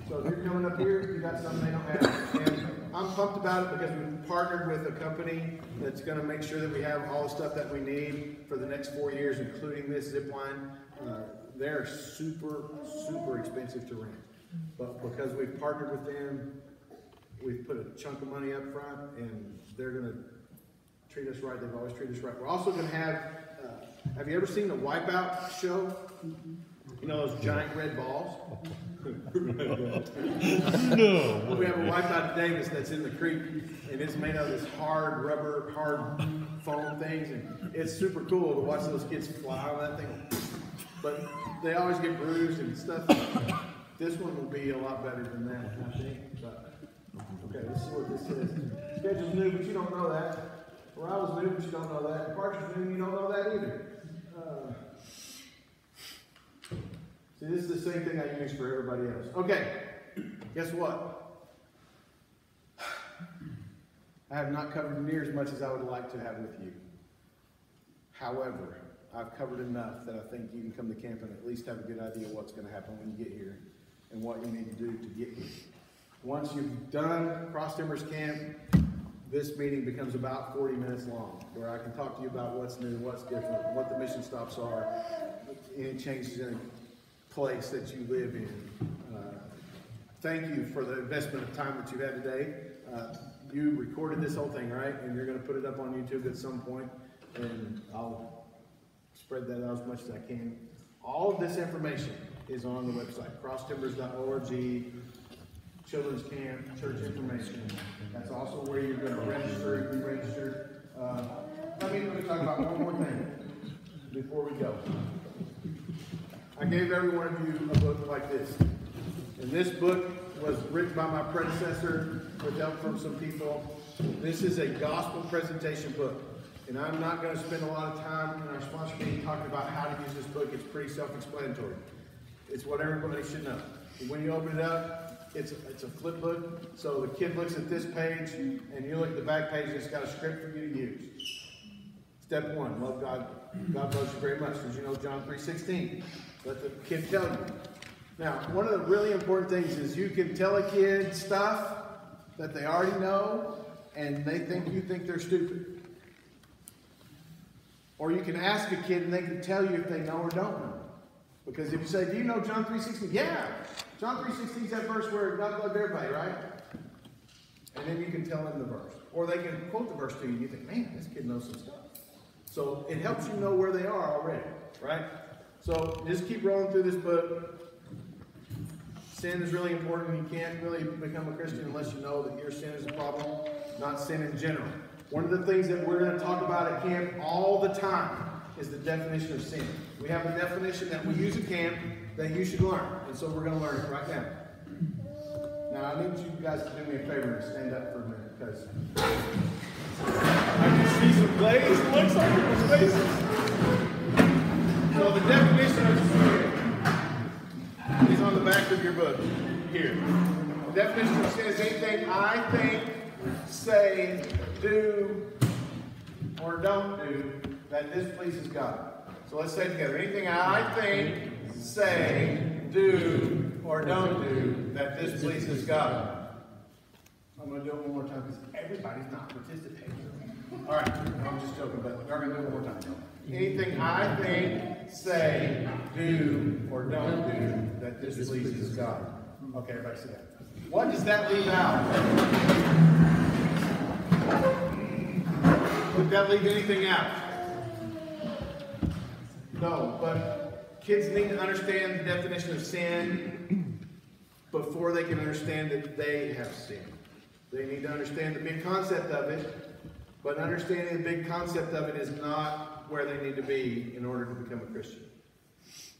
So if you're coming up here, you got something they don't have. And I'm pumped about it because we've partnered with a company that's going to make sure that we have all the stuff that we need for the next 4 years, including this zip line. They're super, super expensive to rent. But because we've partnered with them, we've put a chunk of money up front, and they're going to treat us right. They've always treated us right. We're also going to have you ever seen the Wipeout show? You know those giant red balls? No. We have a Wipeout at Davis that's in the creek, and it's made out of this hard rubber, hard foam things, and it's super cool to watch those kids fly on that thing. But they always get bruised and stuff. This one will be a lot better than that, I think. But, okay, let's see what this says. Schedule's new, but you don't know that. Arrival's new, but you don't know that. Departure's new, you don't know that either. See, this is the same thing I use for everybody else. Okay, guess what? I have not covered near as much as I would like to have with you. However, I've covered enough that I think you can come to camp and at least have a good idea of what's going to happen when you get here and what you need to do to get here. Once you've done Crosstimbers Camp, this meeting becomes about 40 minutes long, where I can talk to you about what's new, what's different, what the mission stops are, any changes in a place that you live in. Thank you for the investment of time that you've had today. You recorded this whole thing, right? And you're going to put it up on YouTube at some point, and I'll spread that out as much as I can. All of this information is on the website, crosstimbers.org. Children's camp, church information. That's also where you're going to register if you register. Let me talk about one more thing before we go. I gave every one of you a book like this. And this book was written by my predecessor with help from some people. This is a gospel presentation book. And I'm not going to spend a lot of time in our sponsor meeting talking about how to use this book. It's pretty self-explanatory. It's what everybody should know. When you open it up, it's a flip book, so the kid looks at this page, and you look at the back page, and it's got a script for you to use. Step 1, love God. God loves you very much. Did you know John 3:16? Let the kid tell you. Now, one of the really important things is you can tell a kid stuff that they already know, and they think you think they're stupid. Or you can ask a kid, and they can tell you if they know or don't know. Because if you say, do you know John 3:16? Yeah! John 3:16 is that verse where God loved everybody, right? And then you can tell them the verse. Or they can quote the verse to you, and you think, man, this kid knows some stuff. So it helps you know where they are already, right? So just keep rolling through this book. Sin is really important. You can't really become a Christian unless you know that your sin is a problem, not sin in general. One of the things that we're going to talk about at camp all the time is the definition of sin. We have a definition that we use at camp that you should learn. And so we're going to learn it right now. Now, I need you guys to do me a favor and stand up for a minute, because I can see some glazed looks on people's faces. So the definition of sin is on the back of your book here. The definition of sin is anything I think, say, do, or don't do that displeases God. So let's say it together. Anything I think, say, do, or don't do that displeases God. I'm going to do it one more time because everybody's not participating. All right, I'm just joking, but we're going to do it one more time. Anything I think, say, do, or don't do that displeases God. Okay, everybody sit down. What does that leave out? The Did that leave anything out? No, but kids need to understand the definition of sin before they can understand that they have sinned. They need to understand the big concept of it, but understanding the big concept of it is not where they need to be in order to become a Christian.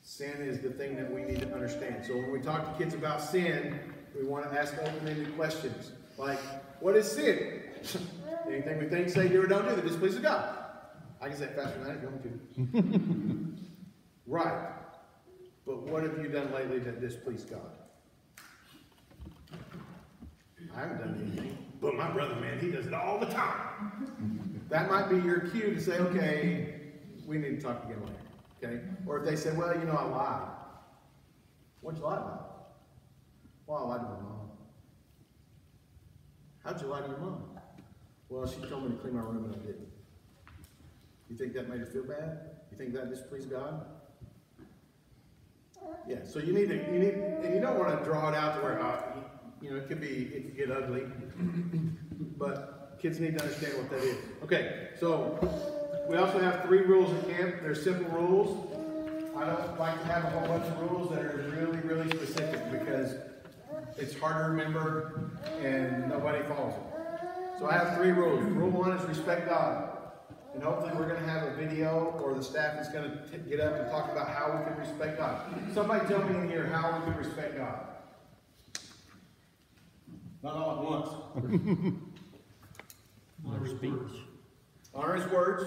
Sin is the thing that we need to understand. So when we talk to kids about sin, we want to ask open-ended questions like, what is sin? Anything we think, say, do, or don't do that displeases God. I can say it faster than that if you want me to. Right. But what have you done lately that displeased God? I haven't done anything. But my brother, man, he does it all the time. That might be your cue to say, okay, we need to talk again later. Okay? Or if they say, well, you know, I lied. What'd you lie about? Well, I lied to my mom. How'd you lie to your mom? Well, she told me to clean my room and I didn't. You think that made her feel bad? You think that displeased God? Yeah, so you need, and you don't want to draw it out to where, you know, it could get ugly. But kids need to understand what that is. Okay, so we also have 3 rules at camp. They're simple rules. I don't like to have a whole bunch of rules that are really, really specific because it's hard to remember and nobody follows it. So I have 3 rules. Rule 1 is respect God. And hopefully we're going to have a video or the staff is going to get up and talk about how we can respect God. Somebody tell me in here how we can respect God. Not all at once. Honor speech. Honor his words.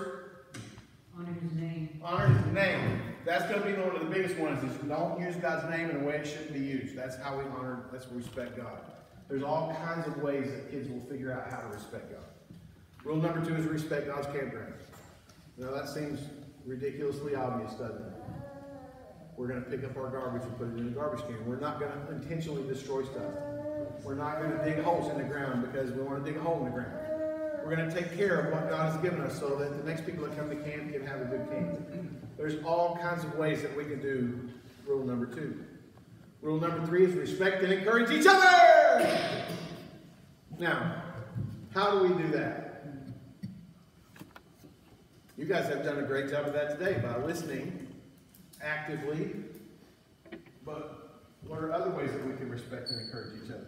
Honor his name. Honor his name. That's going to be one of the biggest ones is don't use God's name in a way it shouldn't be used. That's how we honor, that's we respect God. There's all kinds of ways that kids will figure out how to respect God. Rule number 2 is respect God's campground. Now that seems ridiculously obvious, doesn't it? We're going to pick up our garbage and put it in the garbage can. We're not going to intentionally destroy stuff. We're not going to dig holes in the ground because we want to dig a hole in the ground. We're going to take care of what God has given us so that the next people that come to camp can have a good camp. There's all kinds of ways that we can do rule number 2. Rule number 3 is respect and encourage each other! Now, how do we do that? You guys have done a great job of that today by listening actively. But what are other ways that we can respect and encourage each other?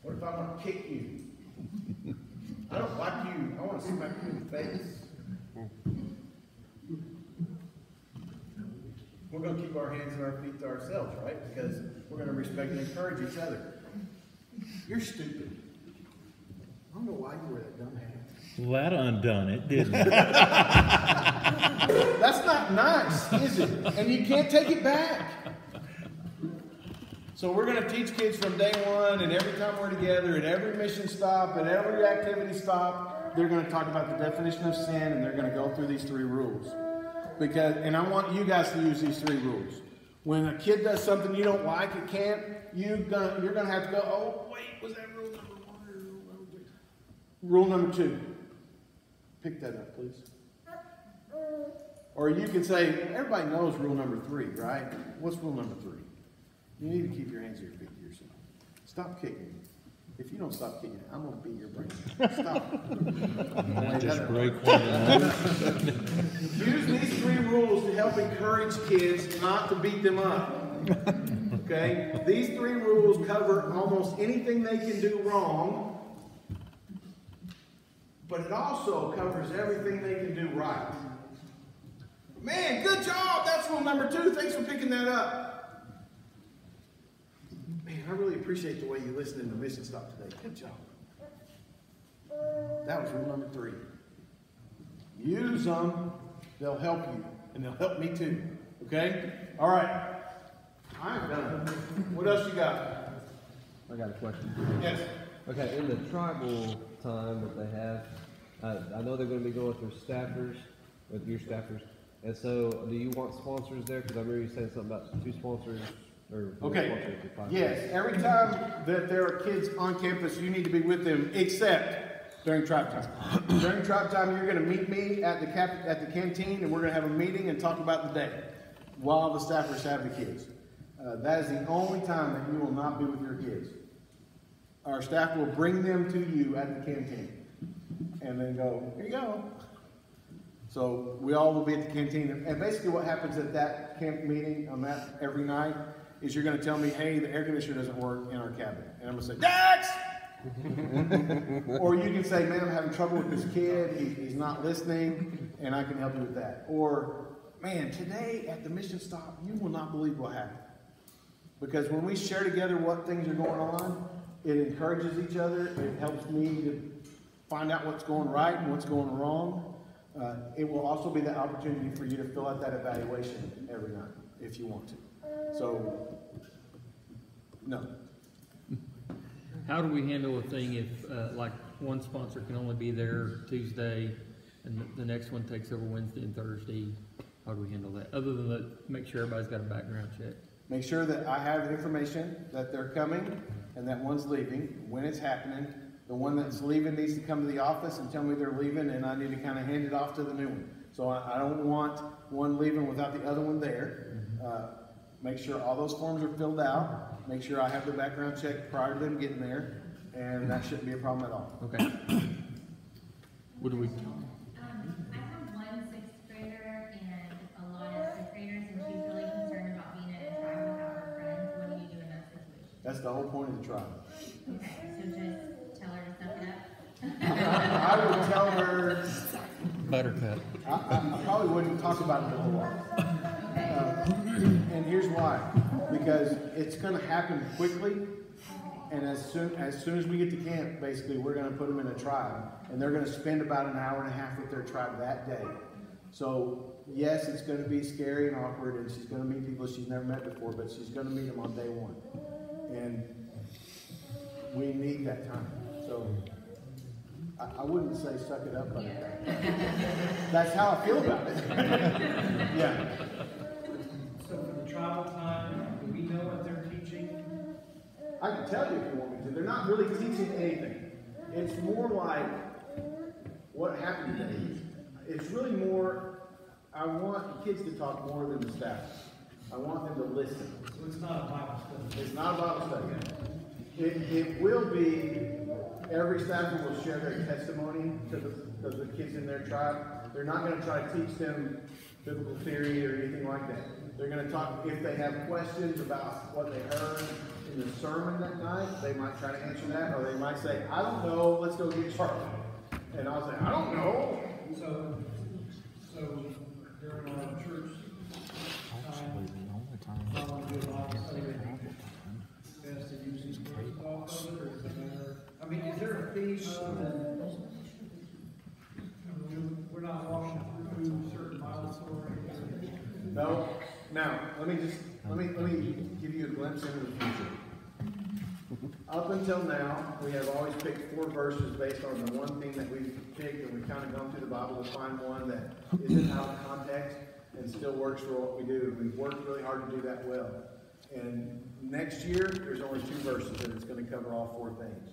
What if I want to kick you? I don't like you. I want to smack you in the face. We're going to keep our hands and our feet to ourselves, right? Because we're going to respect and encourage each other. You're stupid. I don't know why you wear that dumb hat. Well, that undone it, didn't it? That's not nice, is it? And you can't take it back. So we're going to teach kids from day 1, and every time we're together, at every mission stop, at every activity stop, they're going to talk about the definition of sin, and they're going to go through these 3 rules. And I want you guys to use these 3 rules. When a kid does something you don't like at camp, you're going to have to go, oh, wait, was that rule number 1 or rule number 3? Rule number 2. Pick that up, please. Or you can say, everybody knows rule number 3, right? What's rule number 3? You need to keep your hands to your feet to yourself. Stop kicking. If you don't stop kicking, I'm going to beat your brain. Stop. Just break one. Use these 3 rules to help encourage kids not to beat them up. Okay? These 3 rules cover almost anything they can do wrong, but it also covers everything they can do right. Man, good job! That's rule number 2. Thanks for picking that up. Man, I really appreciate the way you listened in the mission stop today. Good job. That was rule number 3. Use them. They'll help you. And they'll help me too. Okay? All right. I'm done. What else you got? I got a question. Yes. Okay, in the tribal time that they have, I know they're going to be going with their staffers, with your staffers. And so, do you want sponsors there? Because I remember you saying something about 2 sponsors. Okay. Yes. Every time that there are kids on campus, you need to be with them, except during tribe time. During tribe time, you're going to meet me at the canteen, and we're going to have a meeting and talk about the day while the staffers have the kids. That is the only time that you will not be with your kids. Our staff will bring them to you at the canteen. and then go, here you go. So we all will be at the canteen. And basically what happens at that camp meeting on that every night is you're going to tell me, hey, the air conditioner doesn't work in our cabin. And I'm going to say, Dax! Or you can say, man, I'm having trouble with this kid. He's not listening, and I can help you with that. Or, man, today at the mission stop, you will not believe what happened. Because when we share together what things are going on, it encourages each other. It helps me to find out what's going right and what's going wrong. It will also be the opportunity for you to fill out that evaluation every night if you want to. So, no. How do we handle a thing if, like, one sponsor can only be there Tuesday and the next one takes over Wednesday and Thursday? How do we handle that? Other than make sure everybody's got a background check. Make sure that I have information that they're coming and that one's leaving, when it's happening. The one that's leaving needs to come to the office and tell me they're leaving, and I need to kind of hand it off to the new one. So I don't want one leaving without the other one there. Make sure all those forms are filled out. Make sure I have the background check prior to them getting there, and that shouldn't be a problem at all. Okay. What do we? I have one sixth grader and a lot of fifth graders, and she's really concerned about being at a tribe without her friends. What do you do in that situation? That's the whole point of the trial. Okay, so just tell her to suck it up. I would tell her. Buttercup. I probably wouldn't talk about it a whole lot. And here's why. Because it's going to happen quickly, and as soon as we get to camp, basically, we're going to put them in a tribe, and they're going to spend about an hour and a half with their tribe that day. So, yes, it's going to be scary and awkward, and she's going to meet people she's never met before, but she's going to meet them on day one. And we need that time. So, I wouldn't say suck it up, but that's how I feel about it. Yeah. So for the travel time, do we know what they're teaching? I can tell you if you want me to. They're not really teaching anything. It's more like what happened today. It's really more, I want the kids to talk more than the staff. I want them to listen. So it's not a Bible study. It's not a Bible study. It will be, every staffer will share their testimony to the kids in their tribe. They're not going to try to teach them biblical theory or anything like that. They're going to talk, if they have questions about what they heard in the sermon that night, they might try to answer that, or they might say, I don't know, let's go get Charlie. And I'll say, I don't know. So during our church time, I want to do a Bible study. Best to use these words off of it, or does it matter? I mean, is there a theme of we're not walking through certain Bible stories? No. Now, let me give you a glimpse into the future. Up until now, we have always picked 4 verses based on the one thing that we've picked, and we've kind of gone through the Bible to find one that isn't out of context and still works for what we do. We've worked really hard to do that well. And next year, there's only 2 verses that it's going to cover all 4 things.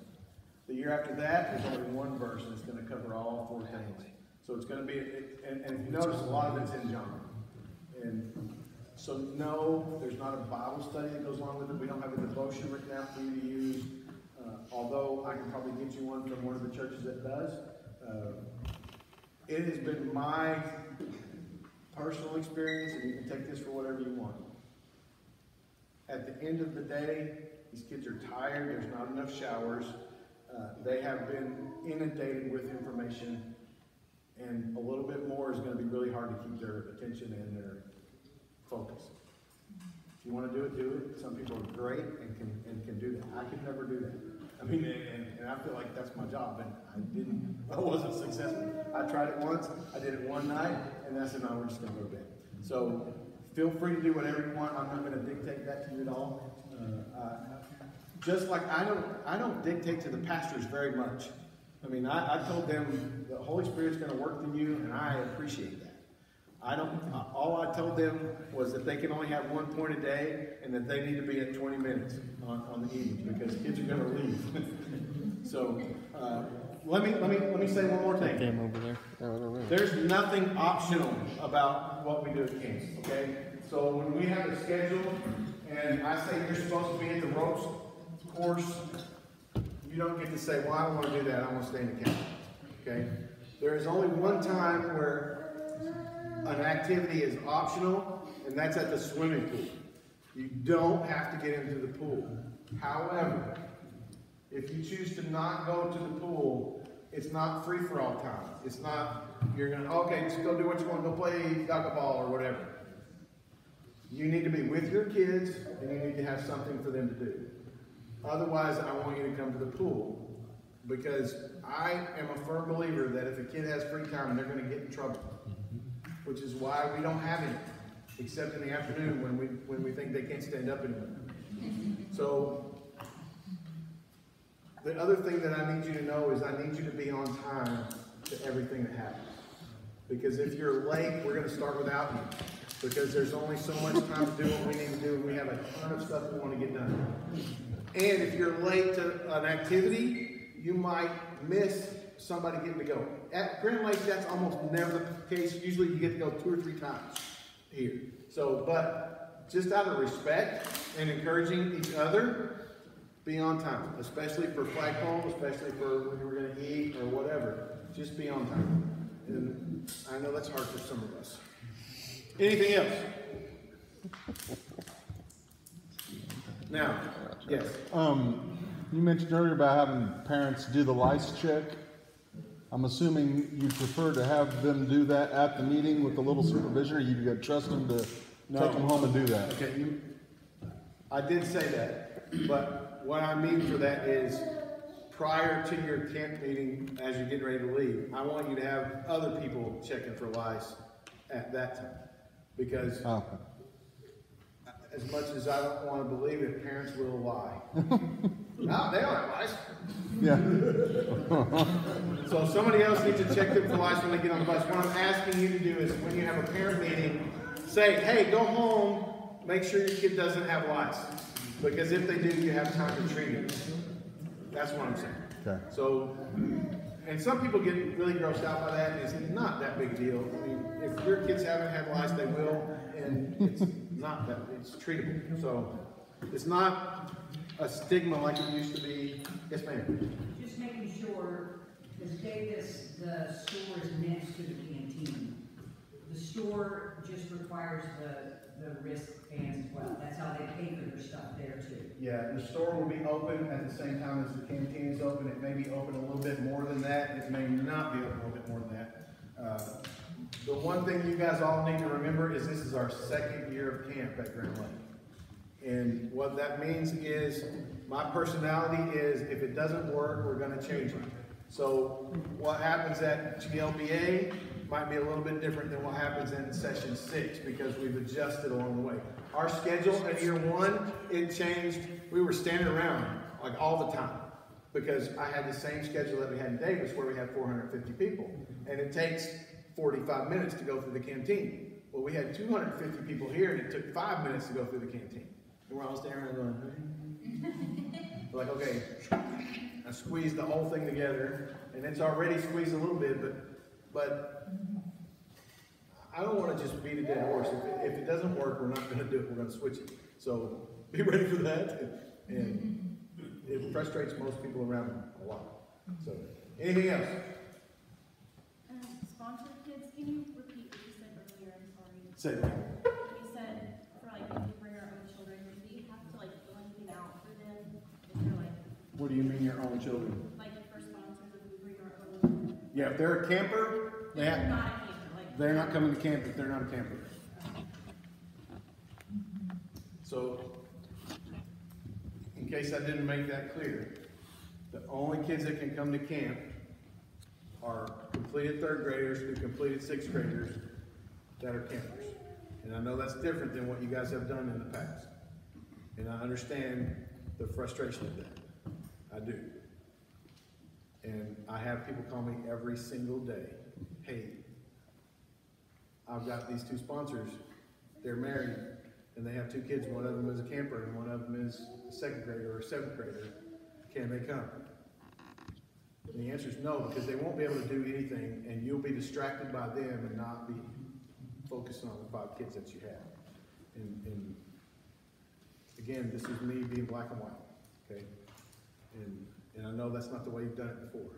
The year after that, there's only 1 verse that's going to cover all 4 things. So it's going to be, and if you notice, a lot of it's in John. And so no, there's not a Bible study that goes along with it. We don't have a devotion written out for you to use. Although I can probably get you one from one of the churches that does. It has been my personal experience, and you can take this for whatever you want. At the end of the day, these kids are tired. There's not enough showers. They have been inundated with information, and a little bit more is going to be really hard to keep their attention and their focus. If you want to do it, do it. Some people are great and can do that. I could never do that. I mean, and I feel like that's my job, and I wasn't successful. I tried it once, I did it one night, and I said, no, we're just going to go to bed. So feel free to do whatever you want. I'm not going to dictate that to you at all. Just like I don't dictate to the pastors very much. I mean, I told them the Holy Spirit's going to work through you, and I appreciate that. All I told them was that they can only have 1 point a day, and that they need to be at 20 minutes on the evenings because kids are going to leave. So let me say one more thing. Them over there. There's nothing optional about what we do at camp. Okay, so when we have a schedule, and I say you're supposed to be at the ropes course, you don't get to say, well, I don't want to do that. I want to stay in the camp. okay? There is only one time where an activity is optional, and that's at the swimming pool. You don't have to get into the pool. However, if you choose to not go to the pool, it's not free-for-all time. It's not, you're gonna, okay, just go do what you want, go play dodgeball or whatever. You need to be with your kids, and you need to have something for them to do. Otherwise, I want you to come to the pool, because I am a firm believer that if a kid has free time, they're gonna get in trouble. Which is why we don't have any, except in the afternoon when we think they can't stand up anymore. So, the other thing that I need you to know is I need you to be on time to everything that happens. Because if you're late, we're going to start without you. Because there's only so much time to do what we need to do, and we have a ton of stuff we want to get done. And if you're late to an activity, you might miss somebody getting to go. At Grand Lake, that's almost never the case. Usually you get to go 2 or 3 times here. So, but just out of respect and encouraging each other, be on time, especially for flagpole, especially for when we're going to eat or whatever. Just be on time. And I know that's hard for some of us. Anything else? Now, yes. You mentioned earlier about having parents do the lice check. I'm assuming you prefer to have them do that at the meeting with a little supervision, or you trust them to take them home and do that? Okay, I did say that, but what I mean for that is prior to your camp meeting, as you're getting ready to leave, I want you to have other people checking for lice at that time. Because as much as I don't want to believe it, parents will lie. No, they don't have lice. Yeah. So somebody else needs to check them for lice when they get on the bus. What I'm asking you to do is when you have a parent meeting, say, hey, go home, make sure your kid doesn't have lice. Because if they do, you have time to treat it. That's what I'm saying. Okay. So, and some people get really grossed out by that, and it's not that big a deal. I mean, if your kids haven't had lice, they will, and it's not that, it's treatable. So, it's not a stigma like it used to be. Yes, ma'am. Just making sure, because Davis, the store is next to the canteen. The store just requires the wristbands as well. That's how they pay for their stuff there too. Yeah, the store will be open at the same time as the canteen is open. It may be open a little bit more than that. It may not be open a little bit more than that. The one thing you guys all need to remember is this is our 2nd year of camp at Grand Lake. And what that means is my personality is if it doesn't work, we're going to change it. So what happens at GLBA might be a little bit different than what happens in session 6 because we've adjusted along the way. Our schedule in year 1, it changed. We were standing around like all the time because I had the same schedule that we had in Davis where we had 450 people. And it takes 45 minutes to go through the canteen. Well, we had 250 people here and it took 5 minutes to go through the canteen. And we're all standing around going, like, okay, I squeezed the whole thing together and it's already squeezed a little bit, but I don't want to just beat a dead horse. If it doesn't work, we're not going to do it. We're going to switch it. So be ready for that. And it frustrates most people around a lot. So anything else? Sponsored kids, can you repeat what you said earlier? I'm sorry. Say it again. You said for like if we bring our own children, do we have to like fill anything out for them? If they're like What do you mean your own children? like for sponsors if we bring our own? Yeah, if they're a camper, they have, Not a camper, like they're not coming to camp if they're not a camper. So, in case I didn't make that clear, the only kids that can come to camp are completed 3rd graders who completed 6th graders that are campers. And I know that's different than what you guys have done in the past. And I understand the frustration of that. I do. And I have people call me every single day. Hey, I've got these 2 sponsors. They're married and they have 2 kids. One of them is a camper and one of them is a 2nd grader or a 7th grader. Can they come? And the answer is no, because they won't be able to do anything and you'll be distracted by them and not be focused on the 5 kids that you have. And again, this is me being black and white, okay? And I know that's not the way you've done it before.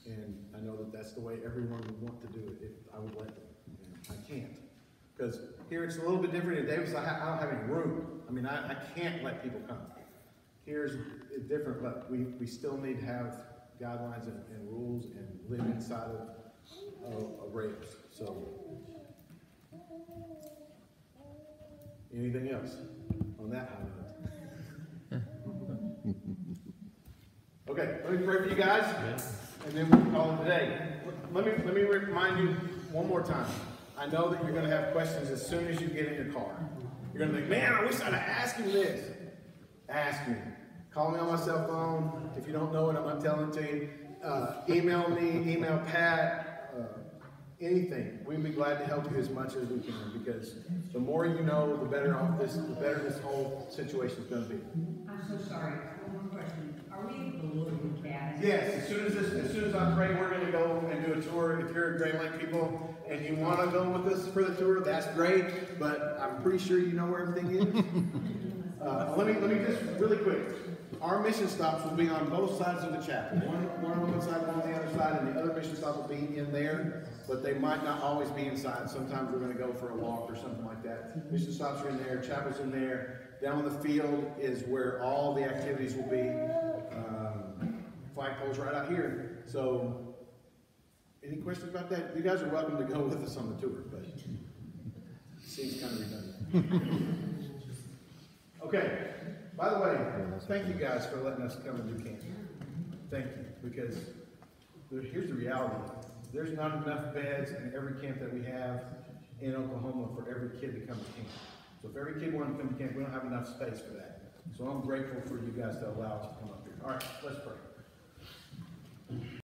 And I know that that's the way everyone would want to do it, if I would let them. And I can't. Because here it's a little bit different. In Davis, I don't have any room. I mean, I can't let people come. Here's different, but we still need to have guidelines and rules and live inside of rails. So, anything else on that high note? Okay, let me pray for you guys, and then we'll call it a day. Let me remind you one more time. I know that you're going to have questions as soon as you get in your car. You're going to think, man, I wish I'd have asked him this. Ask me. Call me on my cell phone. If you don't know it, I'm not telling it to you. Email me, email Pat, anything. We'd be glad to help you as much as we can, because the more you know, the better this whole situation is going to be. I'm so sorry. One more question. Are we able to look at that? Yes, as soon as I pray, we're going to go and do a tour. If you're Grand Lake people and you want to go with us for the tour, that's great. But I'm pretty sure you know where everything is. Let me just really quick. Our mission stops will be on both sides of the chapel. One on one side, one on the other side, and the other mission stop will be in there. But they might not always be inside. Sometimes we're going to go for a walk or something like that. Mission stops are in there. Chapel's in there. Down on the field is where all the activities will be. Flagpole's right out here. So, any questions about that? You guys are welcome to go with us on the tour, but it seems kind of redundant. Okay. By the way, thank you guys for letting us come and do camp. Thank you, because here's the reality. There's not enough beds in every camp that we have in Oklahoma for every kid to come to camp. So if every kid wanted to come to camp, we don't have enough space for that. So I'm grateful for you guys to allow us to come up here. All right, let's pray.